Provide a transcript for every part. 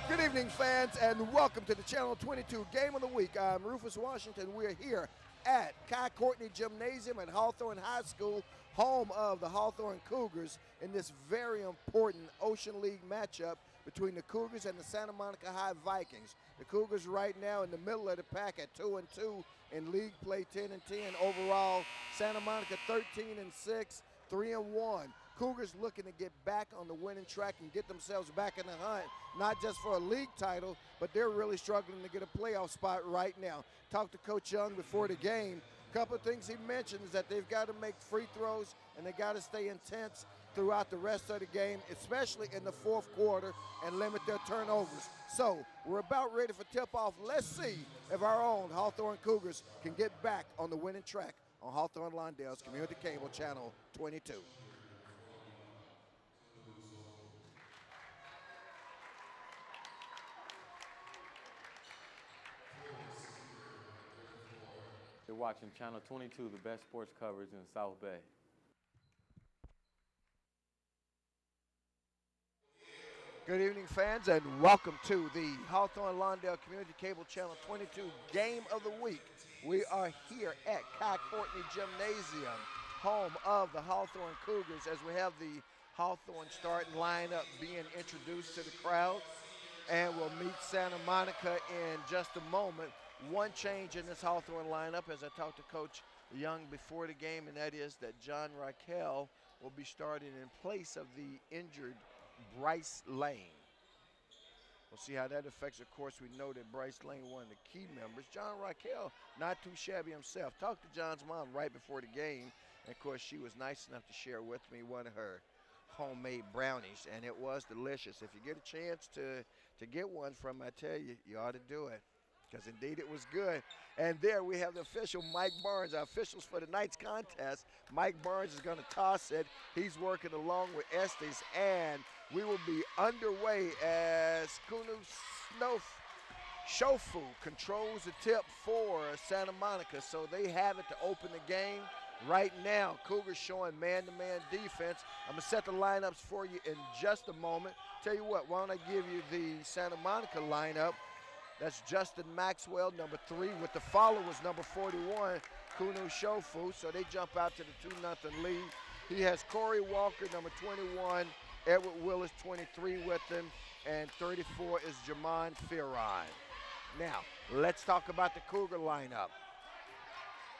Good evening, fans, and welcome to the Channel 22 Game of the Week. I'm Rufus Washington. We're here at Kai Courtney Gymnasium at Hawthorne High School, home of the Hawthorne Cougars, in this very important Ocean League matchup between the Cougars and the Santa Monica High Vikings. The Cougars right now in the middle of the pack at 2-2 in league play, 10-10 overall. Santa Monica 13-6, 3-1. Cougars looking to get back on the winning track and get themselves back in the hunt, not just for a league title, but they're really struggling to get a playoff spot right now. Talked to Coach Young before the game. A couple of things he mentioned is that they've got to make free throws and they got to stay intense throughout the rest of the game, especially in the fourth quarter, and limit their turnovers. So we're about ready for tip-off. Let's see if our own Hawthorne Cougars can get back on the winning track on Hawthorne Lawndale's Community Cable Channel 22. You're watching Channel 22, the best sports coverage in the South Bay. Good evening, fans, and welcome to the Hawthorne Lawndale Community Cable Channel 22 Game of the Week. We are here at Kai Courtney Gymnasium, home of the Hawthorne Cougars, as we have the Hawthorne starting lineup being introduced to the crowd. And we'll meet Santa Monica in just a moment. One change in this Hawthorne lineup, as I talked to Coach Young before the game, and that is that John Raquel will be starting in place of the injured Bryce Lane. We'll see how that affects. Of course, we know that Bryce Lane, one of the key members. John Raquel, not too shabby himself. Talked to John's mom right before the game, and of course, she was nice enough to share with me one of her homemade brownies, and it was delicious. If you get a chance to get one from, I tell you, you ought to do it, because indeed it was good. And there we have the official, Mike Barnes, our officials for tonight's contest. Mike Barnes is going to toss it. He's working along with Estes, and we will be underway as Kunu Shofu controls the tip for Santa Monica. So they have it to open the game. Right now, Cougars showing man-to-man defense. I'm going to set the lineups for you in just a moment. Tell you what, why don't I give you the Santa Monica lineup. That's Justin Maxwell, number 3, with the followers, number 41, Kunu Shofu. So they jump out to the 2-0 lead. He has Corey Walker, number 21, Edward Willis, 23 with him, and 34 is Jamon Fearon. Now, let's talk about the Cougar lineup.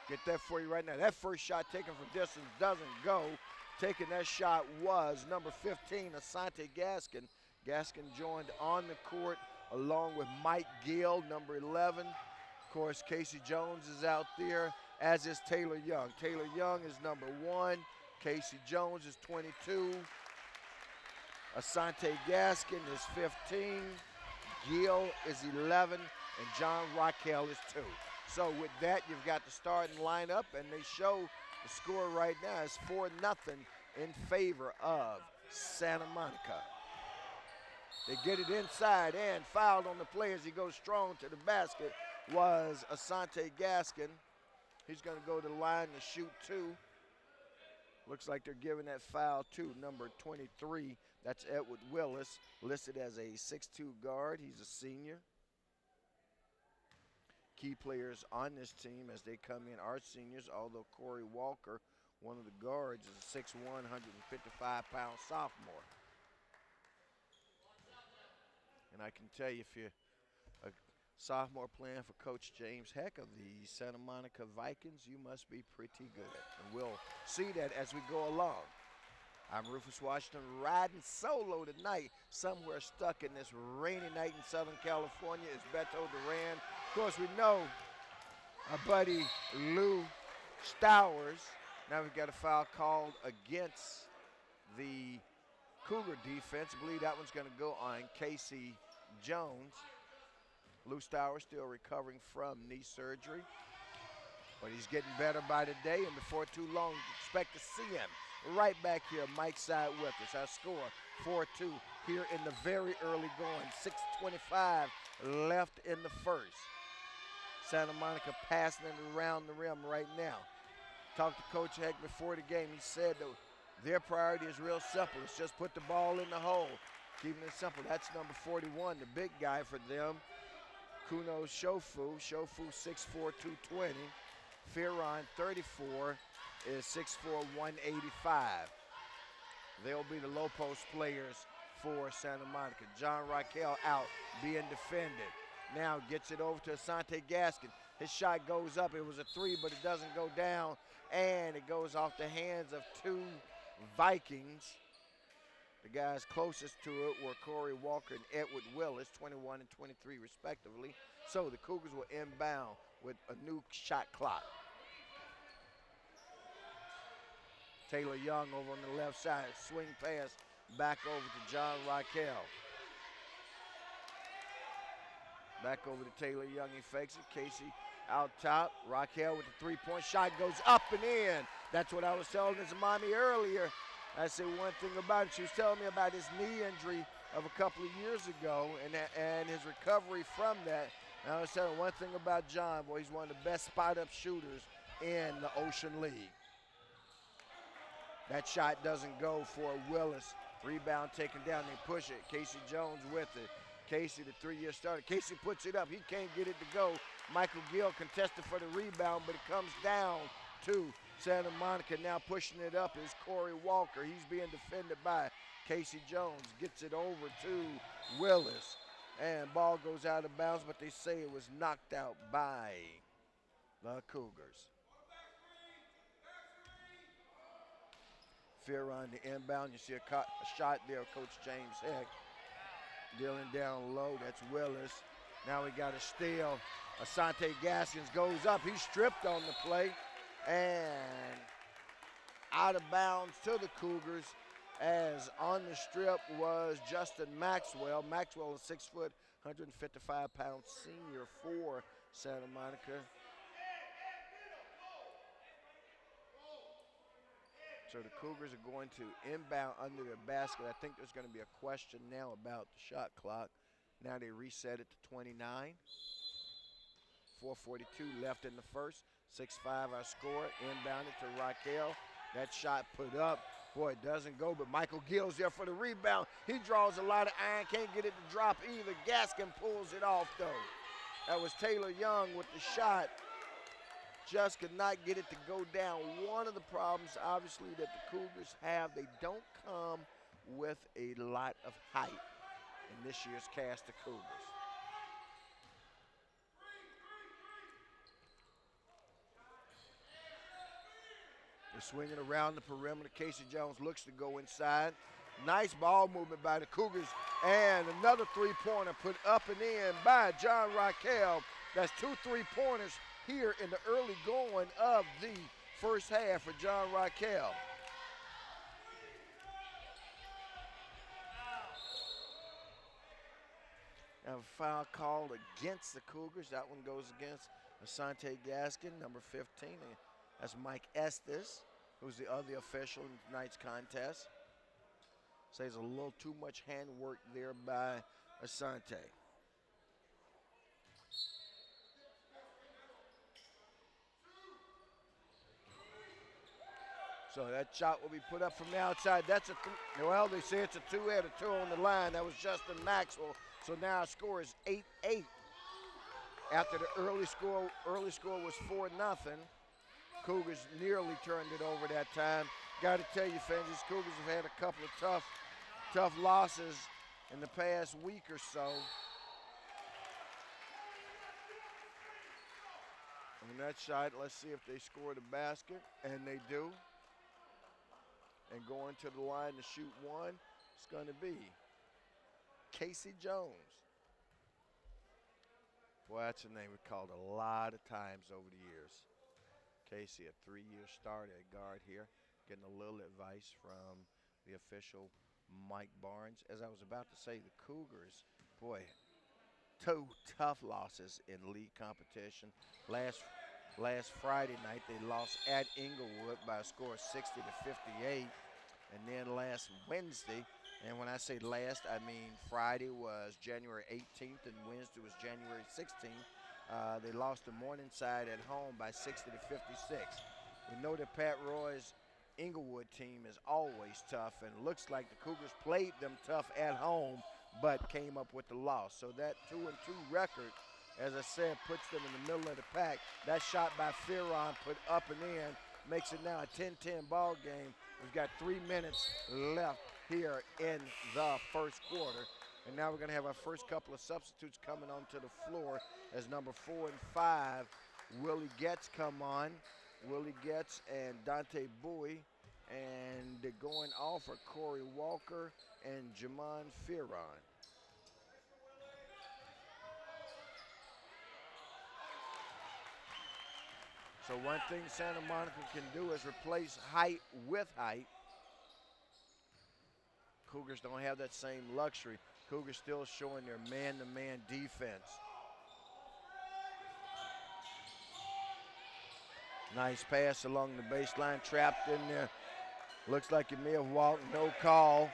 Get that for you right now. That first shot taken from distance doesn't go. Taking that shot was number 15, Asante Gaskin. Gaskin joined on the court along with Mike Gill, number 11. Of course, Casey Jones is out there, as is Taylor Young. Taylor Young is number 1. Casey Jones is 22. Asante Gaskin is 15. Gill is 11. And John Raquel is 2. So with that, you've got the starting lineup, and they show the score right now is 4-0 in favor of Santa Monica. They get it inside, and fouled on the play as he goes strong to the basket was Asante Gaskin. He's going to go to the line to shoot 2. Looks like they're giving that foul to number 23. That's Edward Willis, listed as a 6'2 guard. He's a senior. Key players on this team as they come in are seniors, although Corey Walker, one of the guards, is a 6'1", 155-pound sophomore. And I can tell you, if you're a sophomore playing for Coach James Heck of the Santa Monica Vikings, you must be pretty good. And we'll see that as we go along. I'm Rufus Washington riding solo tonight, somewhere stuck in this rainy night in Southern California. It's Beto Duran. Of course, we know our buddy Lou Stowers. Now we've got a foul called against the Cougar defense. I believe that one's going to go on Casey Jones. Lou Stowers still recovering from knee surgery, but he's getting better by the day, and before too long, expect to see him right back here, Mike side with us. Our score 4-2 here in the very early going. 6:25 left in the first. Santa Monica passing it around the rim right now. Talked to Coach Heck before the game. He said that their priority is real simple. It's just put the ball in the hole. Keeping it simple. That's number 41, the big guy for them. Kuno Shofu. Shofu 6'4", 220. Fearon 34 is 6'4", 185. They'll be the low post players for Santa Monica. John Raquel out being defended. Now gets it over to Asante Gaskin. His shot goes up. It was a three, but it doesn't go down. And it goes off the hands of two Vikings. The guys closest to it were Corey Walker and Edward Willis, 21 and 23 respectively. So the Cougars will inbound with a new shot clock. Taylor Young over on the left side, swing pass back over to John Raquel. Back over to Taylor Young, he fakes it. Casey out top. Raquel with the three-point shot goes up and in. That's what I was telling his mommy earlier. I said one thing about it. She was telling me about his knee injury of a couple of years ago and his recovery from that. And I was telling one thing about John, boy, he's one of the best spot-up shooters in the Ocean League. That shot doesn't go for Willis. Rebound taken down. They push it. Casey Jones with it. Casey, the three-year starter. Casey puts it up. He can't get it to go. Michael Gill contested for the rebound, but it comes down to Santa Monica. Now pushing it up is Corey Walker. He's being defended by Casey Jones. Gets it over to Willis. And ball goes out of bounds, but they say it was knocked out by the Cougars. Fearon the inbound. You see a shot there, Coach James Heck. Dealing down low, that's Willis. Now we got a steal. Asante Gaskins goes up. He's stripped on the play. And out of bounds to the Cougars, as on the strip was Justin Maxwell. Maxwell is 6 foot, 155-pound senior for Santa Monica. So the Cougars are going to inbound under their basket. I think there's going to be a question now about the shot clock. Now they reset it to 29. 4:42 left in the first. 6-5 our score. Inbounded to Raquel. That shot put up. Boy, it doesn't go, but Michael Gill's there for the rebound. He draws a lot of iron. Can't get it to drop either. Gaskin pulls it off, though. That was Taylor Young with the shot. Just could not get it to go down. One of the problems, obviously, that the Cougars have, they don't come with a lot of height in this year's cast of Cougars. They're swinging around the perimeter. Casey Jones looks to go inside. Nice ball movement by the Cougars. And another three-pointer put up and in by John Raquel. That's 2 3-pointers here in the early going of the first half for John Raquel. Now a foul called against the Cougars. That one goes against Asante Gaskin, number 15. That's Mike Estes, who's the other official in tonight's contest. Says a little too much handwork there by Asante. So that shot will be put up from the outside. That's a well, they say it's a two-header, 2 on the line. That was Justin Maxwell. So now our score is 8-8. After the early score was 4-0. Cougars nearly turned it over that time. Got to tell you, fans, these Cougars have had a couple of tough losses in the past week or so. And that shot, let's see if they score the basket, and they do. And going to the line to shoot one, it's going to be Casey Jones. Boy, that's a name we called a lot of times over the years. Casey, a 3-year starter at guard here, getting a little advice from the official Mike Barnes. As I was about to say, the Cougars, boy, 2 tough losses in league competition. Last Friday night, they lost at Inglewood by a score of 60-58. And then last Wednesday, and when I say last, I mean Friday was January 18th and Wednesday was January 16th. They lost to Morningside at home by 60-56. We know that Pat Roy's Inglewood team is always tough, and it looks like the Cougars played them tough at home but came up with the loss. So that 2-2 record, as I said, puts them in the middle of the pack. That shot by Fearon put up and in makes it now a 10-10 ball game. We've got 3 minutes left here in the first quarter. And now we're going to have our first couple of substitutes coming onto the floor as number 4 and 5, Willie Getz come on. Willie Getz and Dante Bowie. And they're going off are Corey Walker and Jamon Fearon. So one thing Santa Monica can do is replace height with height. Cougars don't have that same luxury. Cougars still showing their man-to-man defense. Nice pass along the baseline, trapped in there. Looks like he may have walked, no call.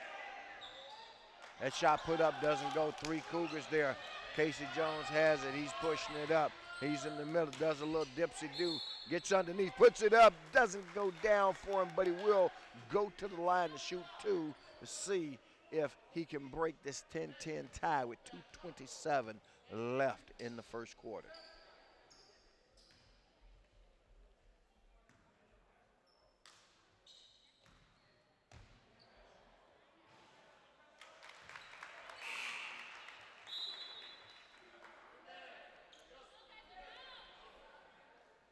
That shot put up doesn't go. 3 Cougars there. Casey Jones has it, he's pushing it up. He's in the middle, does a little dipsy-do, gets underneath, puts it up, doesn't go down for him, but he will go to the line to shoot 2 to see if he can break this 10-10 tie with 2:27 left in the first quarter.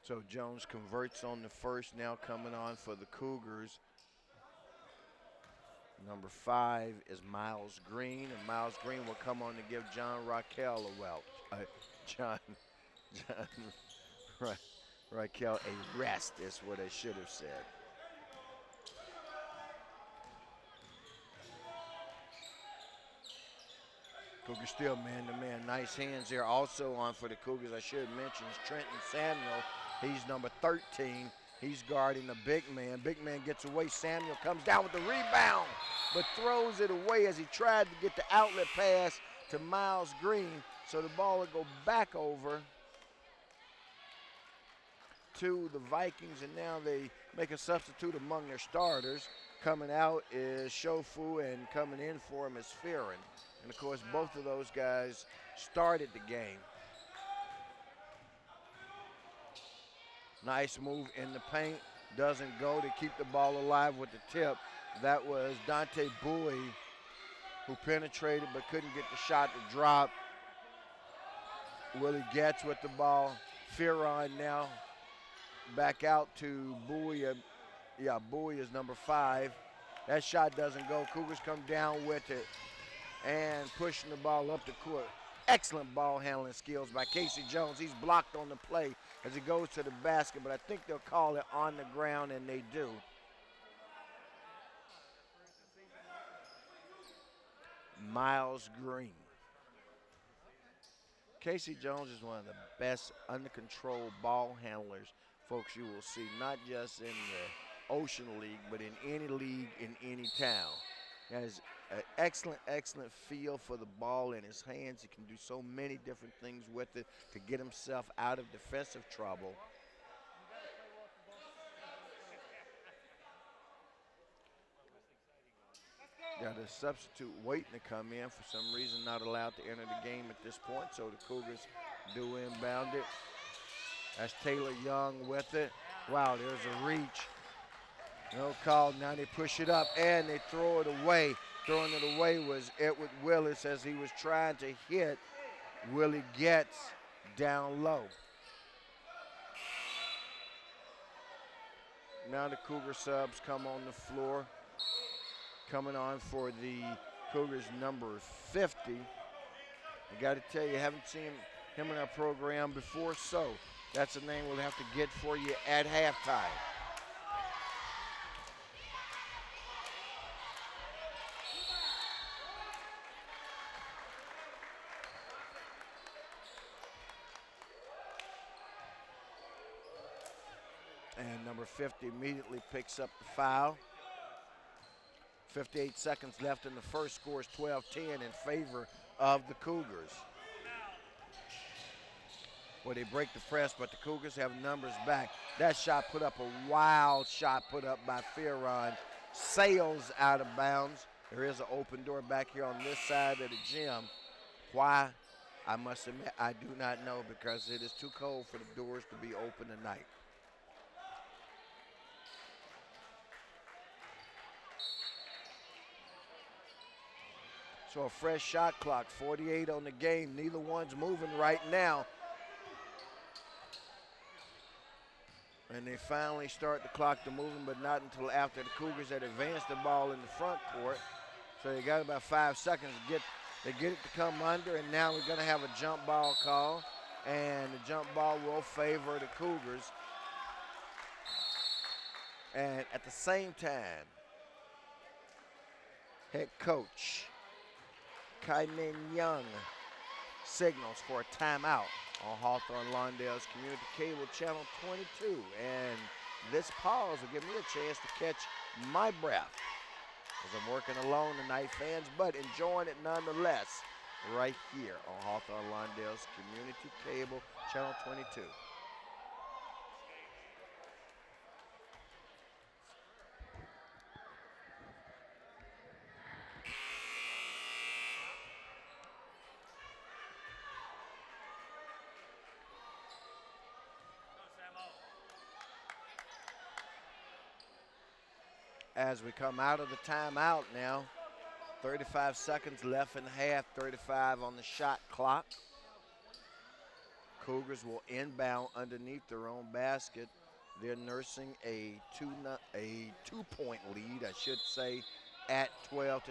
So Jones converts on the first, now coming on for the Cougars. Number 5 is Miles Green, and Miles Green will come on to give John Raquel Raquel a rest is what I should have said. Cougars still man-to-man. Nice hands there. Also on for the Cougars, I should mention, is Trenton Samuel. He's number 13. He's guarding the big man. Big man gets away. Samuel comes down with the rebound, but throws it away as he tried to get the outlet pass to Miles Green. So the ball will go back over to the Vikings, and now they make a substitute among their starters. Coming out is Shofu, and coming in for him is Fearon. And, of course, both of those guys started the game. Nice move in the paint. Doesn't go to keep the ball alive with the tip. That was Dante Bowie who penetrated but couldn't get the shot to drop. Willie Getz with the ball. Fearon now back out to Bowie. Bowie is number 5. That shot doesn't go. Cougars come down with it and pushing the ball up the court. Excellent ball handling skills by Casey Jones. He's blocked on the play as he goes to the basket, but I think they'll call it on the ground, and they do. Miles Green. Casey Jones is one of the best under control ball handlers, folks, you will see, not just in the Ocean League, but in any league in any town. He has an excellent, excellent feel for the ball in his hands. He can do so many different things with it to get himself out of defensive trouble. Got a substitute waiting to come in, for some reason not allowed to enter the game at this point, so the Cougars do inbound it. That's Taylor Young with it. Wow, there's a reach. No call, now they push it up and they throw it away. Throwing it away was Edward Willis as he was trying to hit Willie Getz down low. Now the Cougar subs come on the floor. Coming on for the Cougars, number 50. I got to tell you, haven't seen him in our program before, so that's a name we'll have to get for you at halftime. And number 50 immediately picks up the foul. 58 seconds left in the first. Scores 12-10 in favor of the Cougars. Well, they break the press, but the Cougars have numbers back. That shot put up, a wild shot put up by Fearon. Sails out of bounds. There is an open door back here on this side of the gym. Why? I must admit, I do not know, because it is too cold for the doors to be open tonight. So a fresh shot clock, 48 on the game. Neither one's moving right now. And they finally start the clock to moving, but not until after the Cougars had advanced the ball in the front court. So they got about 5 seconds to get it to come under, and now we're going to have a jump ball call. And the jump ball will favor the Cougars. And at the same time, head coach Kai-Min Young signals for a timeout on Hawthorne Lawndale's Community Cable Channel 22. And this pause will give me a chance to catch my breath, as I'm working alone tonight, fans, but enjoying it nonetheless right here on Hawthorne Lawndale's Community Cable Channel 22. As we come out of the timeout now, 35 seconds left in the half, 35 on the shot clock. Cougars will inbound underneath their own basket. They're nursing a two-point lead, I should say, at 12-10.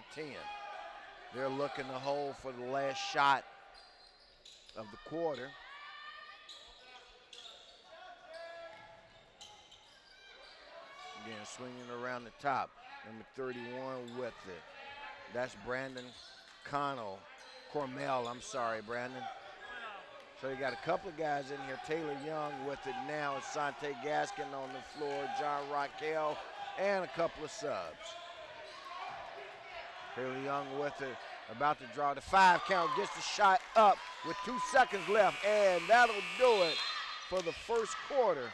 They're looking to hold for the last shot of the quarter. Again, swinging around the top. Number 31 with it. That's Brandon Cormel, I'm sorry, Brandon. So you got a couple of guys in here. Taylor Young with it now. Sante Gaskin on the floor. John Raquel, and a couple of subs. Taylor Young with it. About to draw the 5 count. Gets the shot up with 2 seconds left. And that'll do it for the first quarter,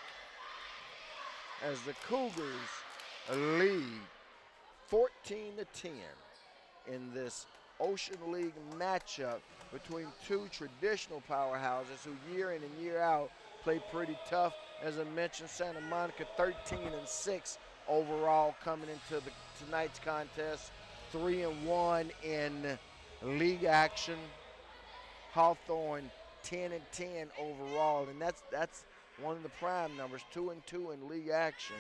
as the Cougars lead 14-10 in this Ocean League matchup between two traditional powerhouses who year in and year out play pretty tough. As I mentioned, Santa Monica 13-6 overall coming into tonight's contest, 3-1 in league action. Hawthorne 10-10 overall, and that's one of the prime numbers, 2-2 in league action.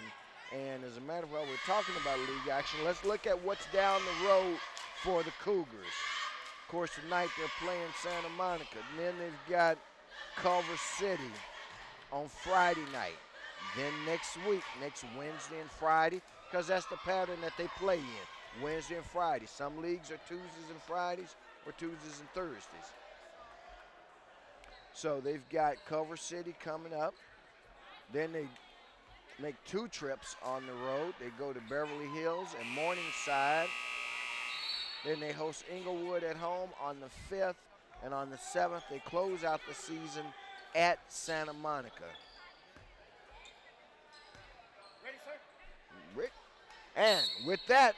And as a matter of fact, we're talking about league action. Let's look at what's down the road for the Cougars. Of course, tonight they're playing Santa Monica. And then they've got Culver City on Friday night. Then next week, next Wednesday and Friday, because that's the pattern that they play in, Wednesday and Friday. Some leagues are Tuesdays and Fridays or Tuesdays and Thursdays. So they've got Culver City coming up. Then they make 2 trips on the road. They go to Beverly Hills and Morningside. Then they host Inglewood at home on the 5th. And on the 7th, they close out the season at Santa Monica. Ready, sir? And with that,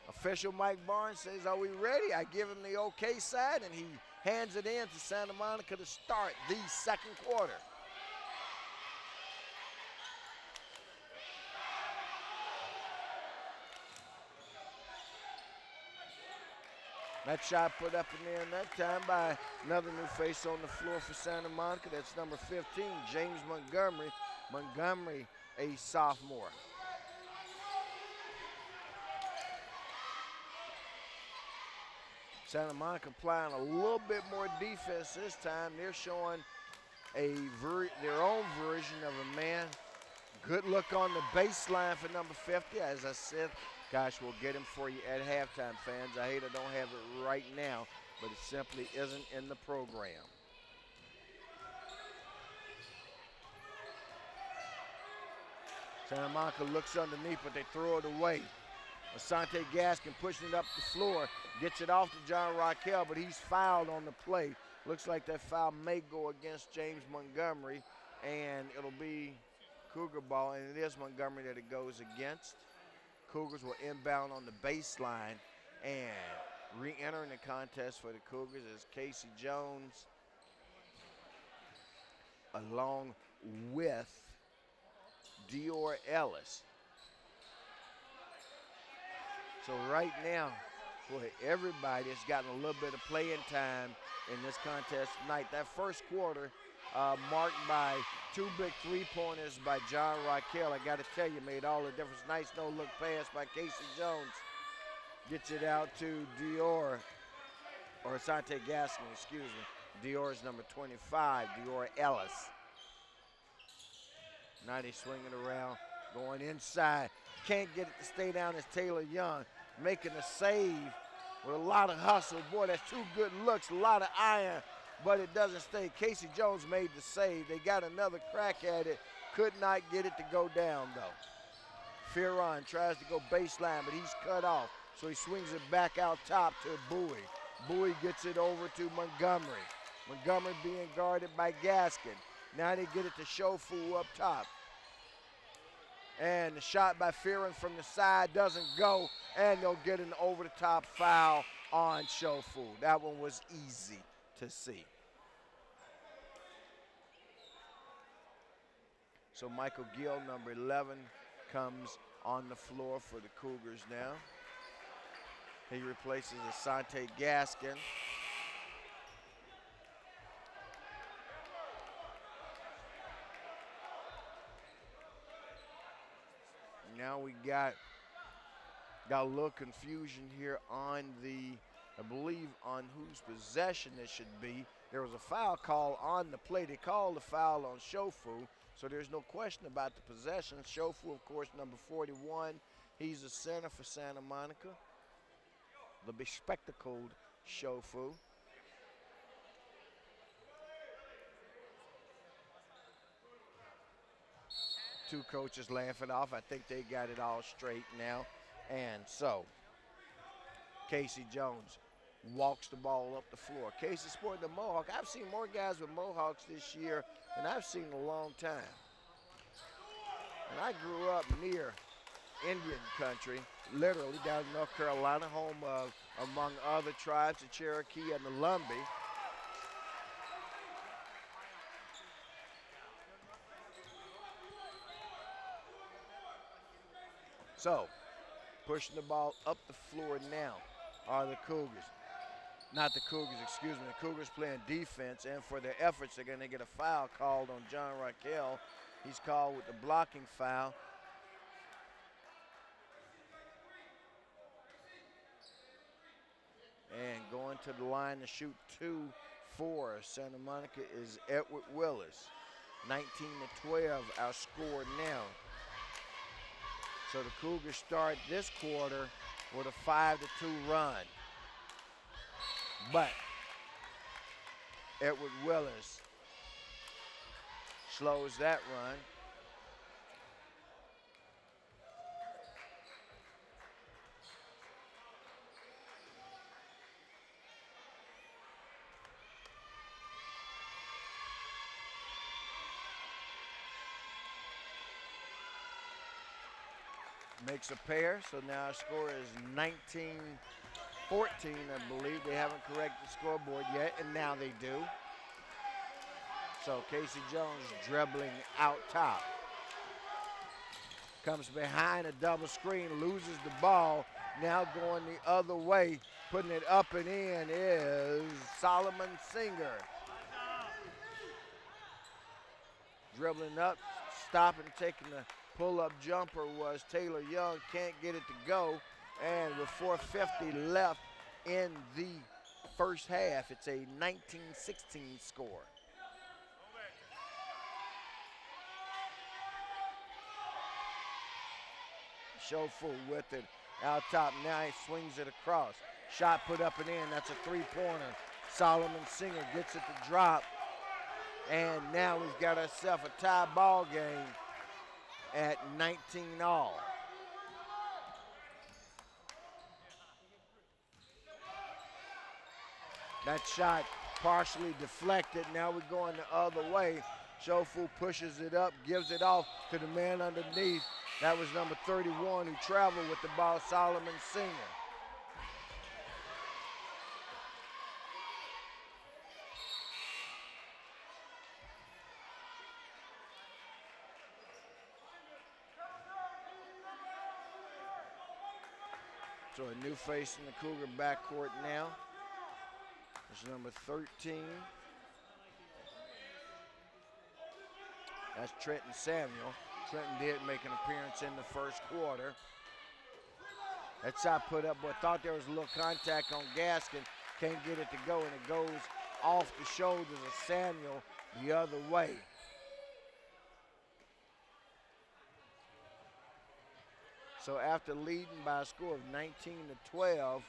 official Mike Barnes says, "Are we ready?" I give him the okay side, and he hands it in to Santa Monica to start the second quarter. That shot put up in there in that time by another new face on the floor for Santa Monica. That's number 15, James Montgomery. Montgomery, a sophomore. Santa Monica applying a little bit more defense this time. They're showing their own version of a man. Good look on the baseline for number 50. As I said, gosh, we'll get him for you at halftime, fans. I hate I don't have it right now, but it simply isn't in the program. Santa Monica looks underneath, but they throw it away. Asante Gaskin pushing it up the floor, gets it off to John Raquel, but he's fouled on the play. Looks like that foul may go against James Montgomery, and it'll be Cougar ball, and it is Montgomery that it goes against. Cougars will inbound on the baseline, and re-entering the contest for the Cougars is Casey Jones along with Dior Ellis. So right now, boy, everybody has gotten a little bit of playing time in this contest tonight. That first quarter marked by two big three-pointers by John Raquel. I got to tell you, made all the difference. Nice no-look pass by Casey Jones. Gets it out to Dior, or Asante Gaskin, excuse me. Dior's number 25, Dior Ellis. Now they swing it around, going inside. Can't get it to stay down as Taylor Young, making a save with a lot of hustle. Boy, that's two good looks, a lot of iron, but it doesn't stay. Casey Jones made the save. They got another crack at it. Could not get it to go down, though. Fearon tries to go baseline, but he's cut off. So he swings it back out top to Bowie. Bowie gets it over to Montgomery. Montgomery being guarded by Gaskin. Now they get it to Shofu up top. And the shot by Fearon from the side doesn't go, and they'll get an over-the-top foul on Shofu. That one was easy to see. So Michael Gill, number 11, comes on the floor for the Cougars now. He replaces Asante Gaskin. Now we got a little confusion here on I believe on whose possession it should be. There was a foul call on the play. They called the foul on Shofu, so there's no question about the possession. Shofu, of course, number 41. He's the center for Santa Monica. The bespectacled Shofu. Two coaches laughing off. I think they got it all straight now. And so, Casey Jones walks the ball up the floor. Casey sporting the mohawk. I've seen more guys with mohawks this year than I've seen in a long time. And I grew up near Indian country, literally down in North Carolina, home of, among other tribes, the Cherokee and the Lumbee. So, pushing the ball up the floor now are the Cougars. Not the Cougars, excuse me. The Cougars playing defense, and for their efforts, they're going to get a foul called on John Raquel. He's called with the blocking foul. And going to the line to shoot 2 for Santa Monica is Edward Willis. 19-12, our score now. So the Cougars start this quarter with a 5-2 run. But Edward Willis slows that run. Makes a pair, so now our score is 19-14, I believe. They haven't corrected the scoreboard yet, and now they do. So Casey Jones dribbling out top. Comes behind a double screen, loses the ball, now going the other way Putting it up and in is Solomon Singer. Dribbling up, stopping, taking the pull-up jumper was Taylor Young. Can't get it to go. And with 4:50 left in the first half, it's a 19-16 score. Shofu with it out top. Now he swings it across. Shot put up and in. That's a three-pointer. Solomon Singer gets it to drop. And now we've got ourselves a tie ball game at 19 all. That shot partially deflected. Now we're going the other way. Shofu pushes it up, gives it off to the man underneath. That was number 31 who traveled with the ball, Solomon Singer. So a new face in the Cougar backcourt now. That's number 13. That's Trenton Samuel. Trenton did make an appearance in the first quarter. That shot put up, but thought there was a little contact on Gaskin. Can't get it to go, and it goes off the shoulders of Samuel the other way. So after leading by a score of 19-12,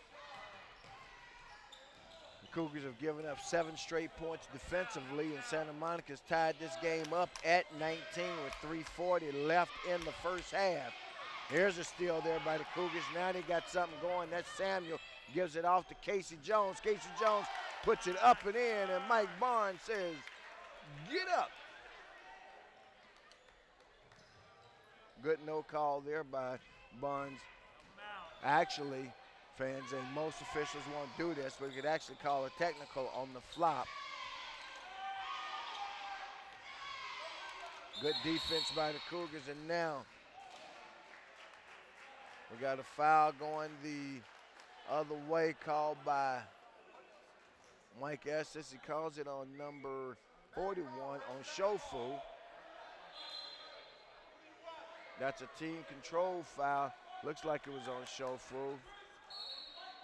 the Cougars have given up 7 straight points defensively, and Santa Monica's tied this game up at 19 with 3:40 left in the first half. Here's a steal there by the Cougars. Now they got something going. That's Samuel. Gives it off to Casey Jones. Casey Jones puts it up and in, and Mike Barnes says, get up. Good no call there by Barnes. Actually, fans, and most officials won't do this, but you could actually call a technical on the flop. Good defense by the Cougars, and now we got a foul going the other way called by Mike Estes. He calls it on number 41 on Shofu. That's a team control foul. Looks like it was on Shofu.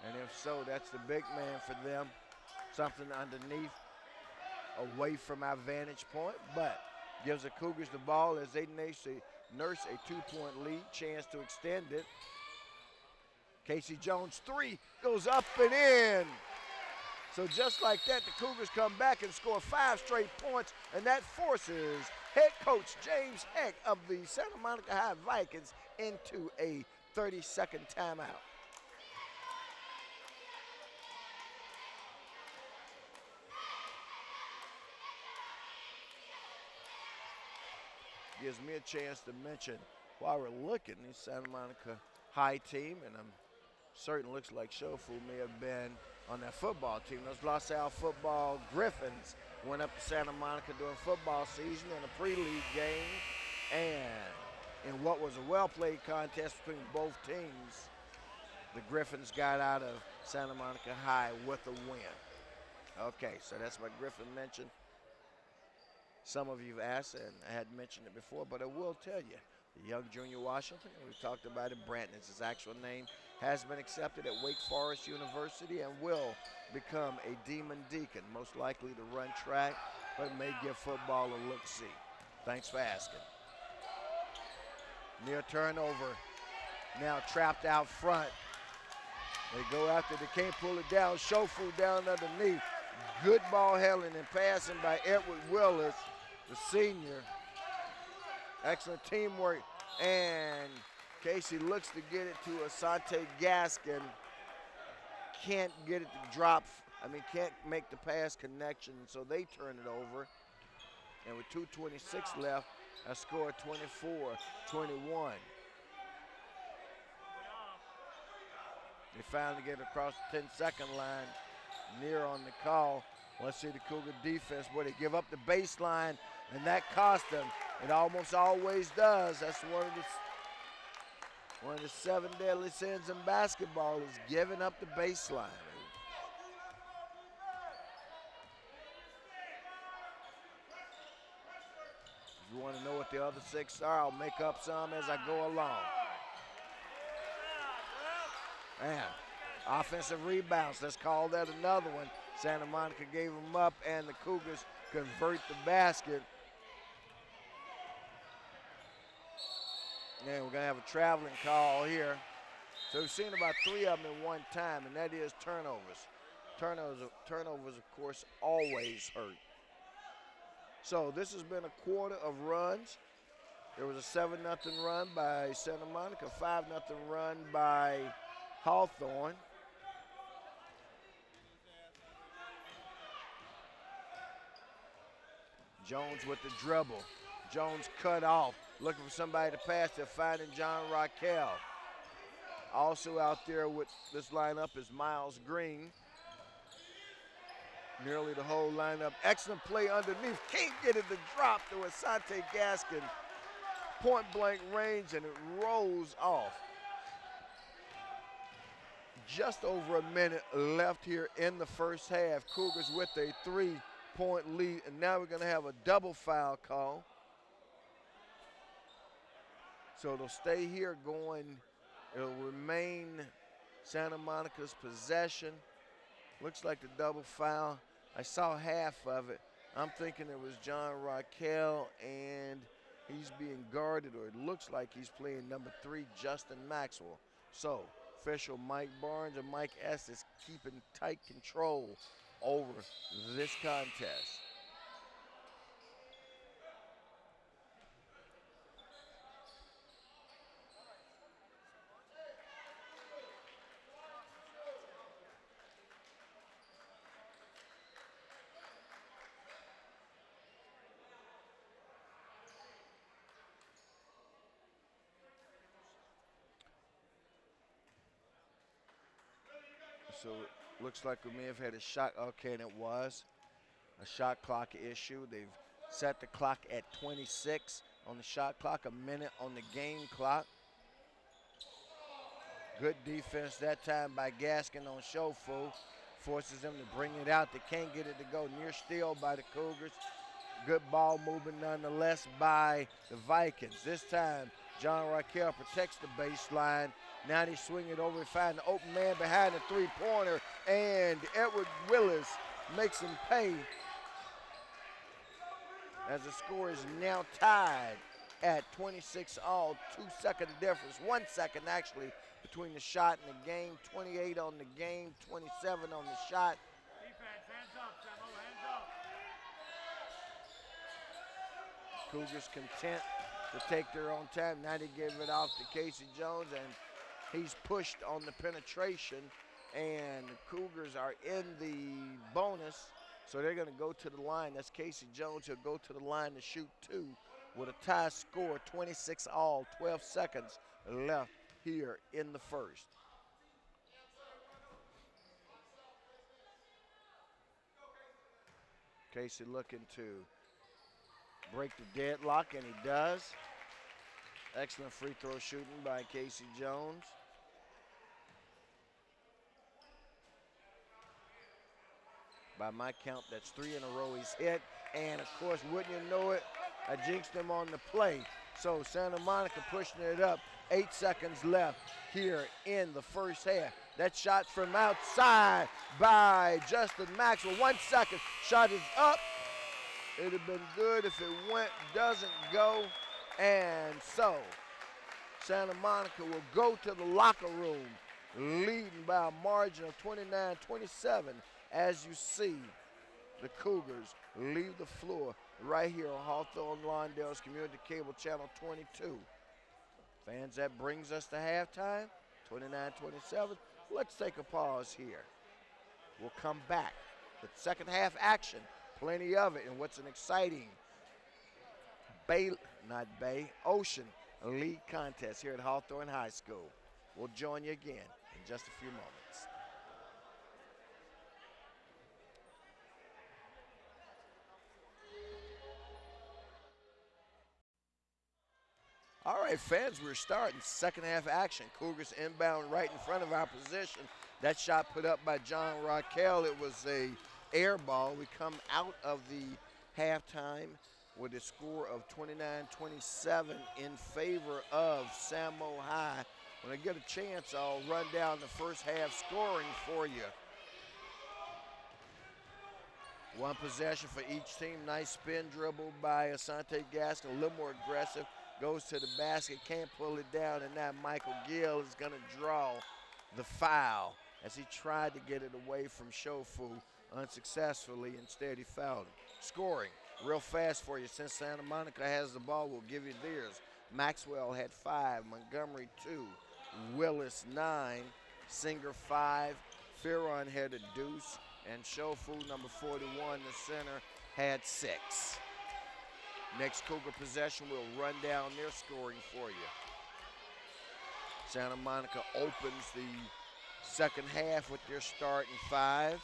And if so, that's the big man for them. Something underneath, away from our vantage point, but gives the Cougars the ball as they nurse a 2-point lead, chance to extend it. Casey Jones, 3, goes up and in. So just like that, the Cougars come back and score 5 straight points, and that forces head coach James Heck of the Santa Monica High Vikings into a 30-second timeout. Gives me a chance to mention, while we're looking, the Santa Monica High team, and I'm certain looks like Shofu may have been on that football team. Those LaSalle football Griffins went up to Santa Monica during football season in a pre-league game, and in what was a well-played contest between both teams, the Griffins got out of Santa Monica High with a win. Okay, so that's my Griffin mention. Some of you have asked, and I hadn't mentioned it before, but I will tell you, the young Junior Washington, we've talked about it, Branton is his actual name, has been accepted at Wake Forest University and will become a Demon Deacon, most likely to run track, but may give football a look-see. Thanks for asking. Near turnover, now trapped out front. They go after, they can't pull it down. Shofu down underneath. Good ball handling and passing by Edward Willis, the senior. Excellent teamwork, and Casey looks to get it to Asante Gaskin. Can't get it to drop, can't make the pass connection, so they turn it over. And with 2:26 left, a score 24-21. They finally get across the 10-second line, near on the call. Let's see the Cougar defense, where they give up the baseline, and that cost them. It almost always does. That's one of the 7 deadly sins in basketball, is giving up the baseline. what the other 6 are. I'll make up some as I go along. Man, offensive rebounds. Let's call that another one. Santa Monica gave them up, and the Cougars convert the basket. And we're going to have a traveling call here. So we've seen about 3 of them in one time, and that is turnovers. Turnovers, of course, always hurt. So this has been a quarter of runs. There was a 7-0 run by Santa Monica, 5-0 run by Hawthorne. Jones with the dribble. Jones cut off, looking for somebody to pass. They're finding John Raquel. Also out there with this lineup is Miles Green. Nearly the whole lineup. Excellent play underneath. Can't get it to drop to Asante Gaskin. Point blank range, and it rolls off. Just over a minute left here in the first half. Cougars with a 3-point lead, and now we're going to have a double foul call. So it'll stay here going. It'll remain Santa Monica's possession. Looks like the double foul. I saw half of it. I'm thinking it was John Raquel, and he's being guarded, or it looks like he's playing number 3, Justin Maxwell. So official Mike Barnes and Mike S. is keeping tight control over this contest. So it looks like we may have had a shot. Okay, and it was a shot clock issue. They've set the clock at 26 on the shot clock, a minute on the game clock. Good defense that time by Gaskin on Shofu. Forces them to bring it out. They can't get it to go. Near steal by the Cougars. Good ball movement nonetheless by the Vikings. This time, John Raquel protects the baseline. Now they swing it over and find the open man behind the three-pointer, and Edward Willis makes him pay as the score is now tied at 26 all. 2-second difference, 1 second actually, between the shot and the game. 28 on the game, 27 on the shot. Defense, hands up, Samo, hands up. Cougars content to take their own time. Now they give it off to Casey Jones, and he's pushed on the penetration, and the Cougars are in the bonus, so they're going to go to the line. That's Casey Jones. He'll go to the line to shoot 2 with a tie score, 26 all, 12 seconds left here in the first. Casey looking to break the deadlock, and he does. Excellent free throw shooting by Casey Jones. By my count, that's 3 in a row he's hit. And, of course, wouldn't you know it, I jinxed him on the play. So Santa Monica pushing it up. 8 seconds left here in the first half. That shot from outside by Justin Maxwell. 1 second. Shot is up. It would have been good if it went. Doesn't go. And so Santa Monica will go to the locker room leading by a margin of 29-27. As you see, the Cougars leave the floor right here on Hawthorne Lawndale's Community Cable Channel 22. Fans, that brings us to halftime, 29-27. Let's take a pause here. We'll come back with second half action, plenty of it, and what's an exciting Ocean League contest here at Hawthorne High School. We'll join you again in just a few moments. All right, fans, we're starting second half action. Cougars inbound right in front of our position. That shot put up by John Raquel. It was a air ball. We come out of the halftime with a score of 29-27 in favor of Samo High. When I get a chance, I'll run down the first half scoring for you. One possession for each team. Nice spin dribble by Asante Gaskin, a little more aggressive. Goes to the basket, can't pull it down, and now Michael Gill is going to draw the foul as he tried to get it away from Shofu unsuccessfully. Instead, he fouled him. Scoring real fast for you. Since Santa Monica has the ball, we'll give you theirs. Maxwell had 5, Montgomery 2, Willis 9, Singer 5, Fearon had a deuce, and Shofu, number 41, the center, had 6. Next Cougar possession, we'll run down their scoring for you. Santa Monica opens the second half with their starting 5.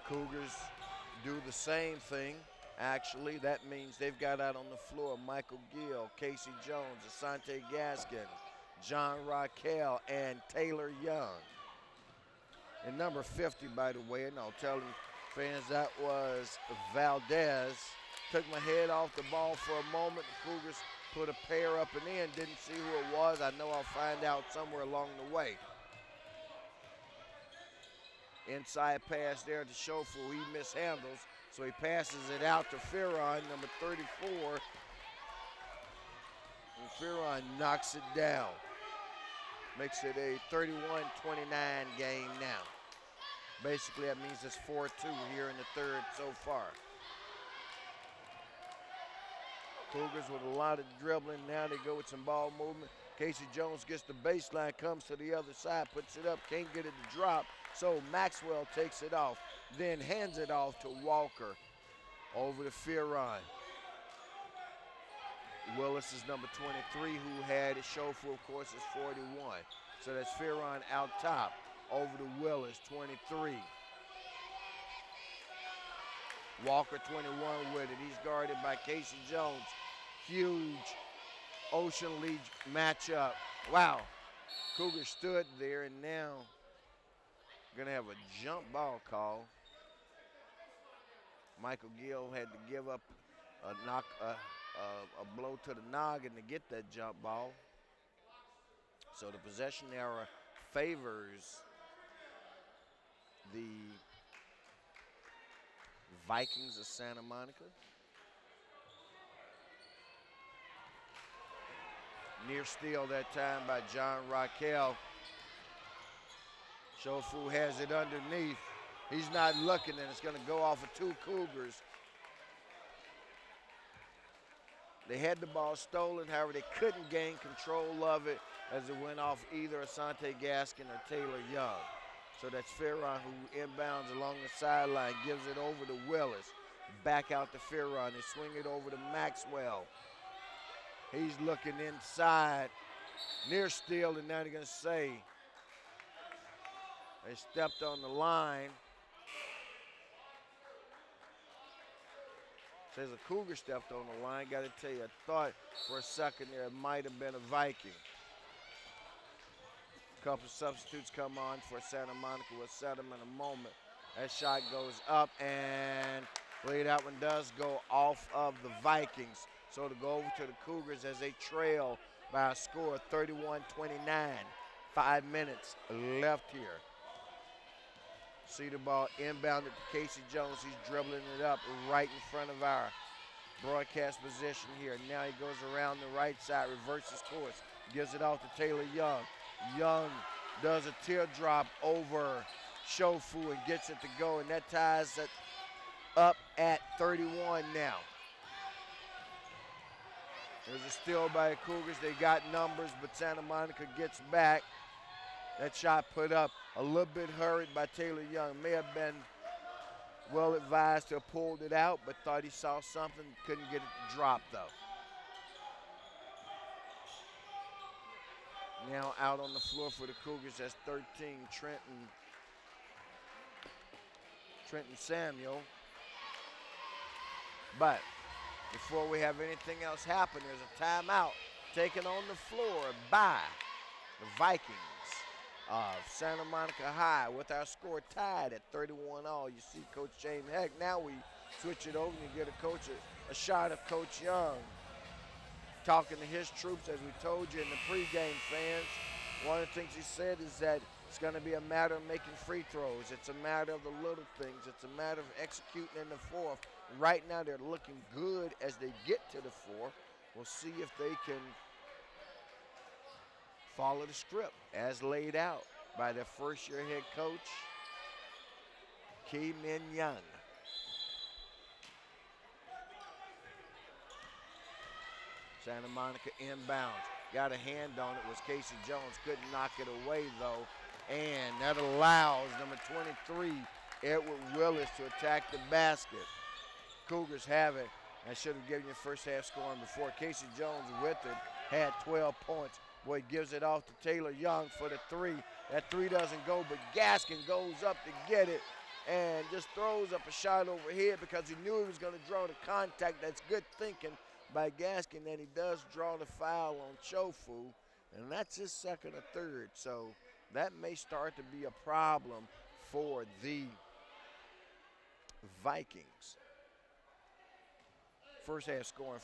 Cougars do the same thing. Actually, that means they've got out on the floor Michael Gill, Casey Jones, Asante Gaskin, John Raquel, and Taylor Young. And number 50, by the way, and I'll tell you fans, that was Valdez. Took my head off the ball for a moment. The Cougars put a pair up and in. Didn't see who it was. I know I'll find out somewhere along the way. Inside pass there to Shofu. He mishandles, so he passes it out to Fearon, number 34. And Fearon knocks it down. Makes it a 31-29 game now. Basically, that means it's 4-2 here in the third so far. Cougars with a lot of dribbling. Now they go with some ball movement. Casey Jones gets the baseline, comes to the other side, puts it up, can't get it to drop. So Maxwell takes it off, then hands it off to Walker. Over to Fearon. Willis is number 23, who had a Shofu, of course, is 41. So that's Fearon out top. Over to Willis, 23. Walker, 21 with it. He's guarded by Casey Jones. Huge Ocean League matchup. Wow. Cougars stood there, and now going to have a jump ball call. Michael Gill had to give up a blow to the noggin to get that jump ball. So the possession error favors the Vikings of Santa Monica. Near steal that time by John Raquel. Shofu has it underneath. He's not looking, and it's going to go off of 2 Cougars. They had the ball stolen, however, they couldn't gain control of it as it went off either Asante Gaskin or Taylor Young. So that's Fearon who inbounds along the sideline, gives it over to Willis. Back out to Fearon. They swing it over to Maxwell. He's looking inside. Near steal, and now they're going to say they stepped on the line. Says a Cougar stepped on the line. Got to tell you, I thought for a second there it might have been a Viking. A couple of substitutes come on for Santa Monica. We'll set them in a moment. That shot goes up, and that one does go off of the Vikings. So to go over to the Cougars as they trail by a score of 31-29. 5 minutes left here. See the ball inbounded to Casey Jones. He's dribbling it up right in front of our broadcast position here. Now he goes around the right side, reverses course, gives it off to Taylor Young. Young does a teardrop over Shofu and gets it to go, and that ties it up at 31 now. There's a steal by the Cougars. They got numbers, but Santa Monica gets back. That shot put up a little bit hurried by Taylor Young. May have been well advised to have pulled it out, but thought he saw something. Couldn't get it to drop, though. Now out on the floor for the Cougars, that's 13, Trenton Samuel. But before we have anything else happen, there's a timeout taken on the floor by the Vikings of Santa Monica High with our score tied at 31 all. You see Coach James Heck. Now we switch it over and you get a shot of Coach Young talking to his troops, as we told you in the pregame, fans. One of the things he said is that it's going to be a matter of making free throws. It's a matter of the little things. It's a matter of executing in the fourth. Right now they're looking good as they get to the fourth. We'll see if they can follow the script as laid out by their first-year head coach, Ki Min Young. Santa Monica inbounds. Got a hand on it, was Casey Jones. Couldn't knock it away, though. And that allows number 23, Edward Willis, to attack the basket. Cougars have it. I should have given you first half scoring before. Casey Jones with it had 12 points. Boy, gives it off to Taylor Young for the three. That three doesn't go, but Gaskin goes up to get it and just throws up a shot overhead because he knew he was going to draw the contact. That's good thinking by Gaskin, and he does draw the foul on Chofu, and that's his second or third. So that may start to be a problem for the Vikings. First half scoring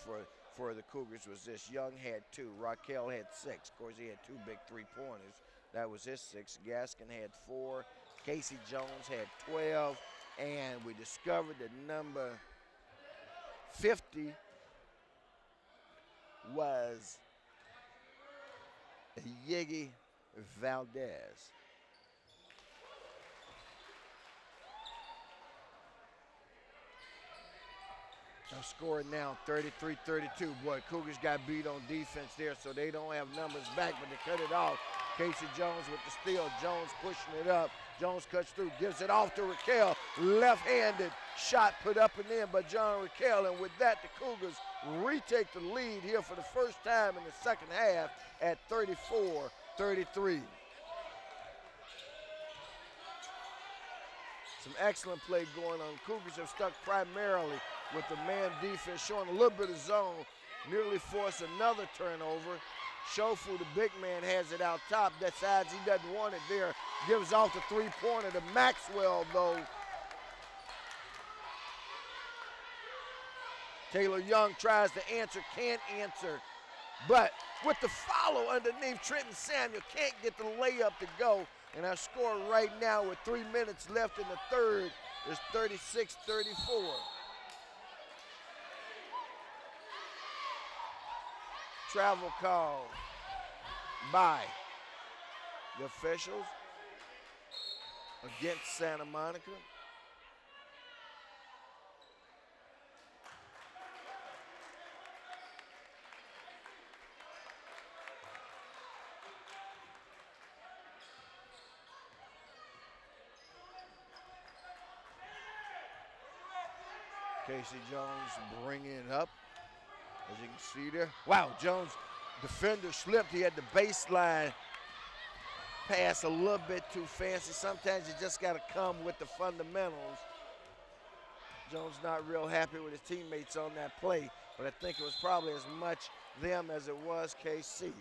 for the Cougars was this. Young had 2. Raquel had 6. Of course, he had 2 big three-pointers. That was his 6. Gaskin had 4. Casey Jones had 12. And we discovered that number 50 was Yegi Valdez. Our score now 33-32. Boy, Cougars got beat on defense there, so they don't have numbers back, but they cut it off. Casey Jones with the steal. Jones pushing it up. Jones cuts through, gives it off to Raquel. Left-handed shot put up and in by John Raquel, and with that, the Cougars retake the lead here for the first time in the second half at 34-33. Some excellent play going on. Cougars have stuck primarily with the man defense, showing a little bit of zone, nearly forced another turnover. Shofu, the big man, has it out top. Decides he doesn't want it there. Gives off the three-pointer to Maxwell, though. Taylor Young tries to answer, can't answer. But with the follow underneath, Trenton Samuel can't get the layup to go. And our score right now with 3 minutes left in the third is 36-34. Travel call by the officials against Santa Monica. Casey Jones bringing it up, as you can see there. Wow, Jones, defender slipped. He had the baseline pass a little bit too fancy. Sometimes you just got to come with the fundamentals. Jones not real happy with his teammates on that play, but I think it was probably as much them as it was KC.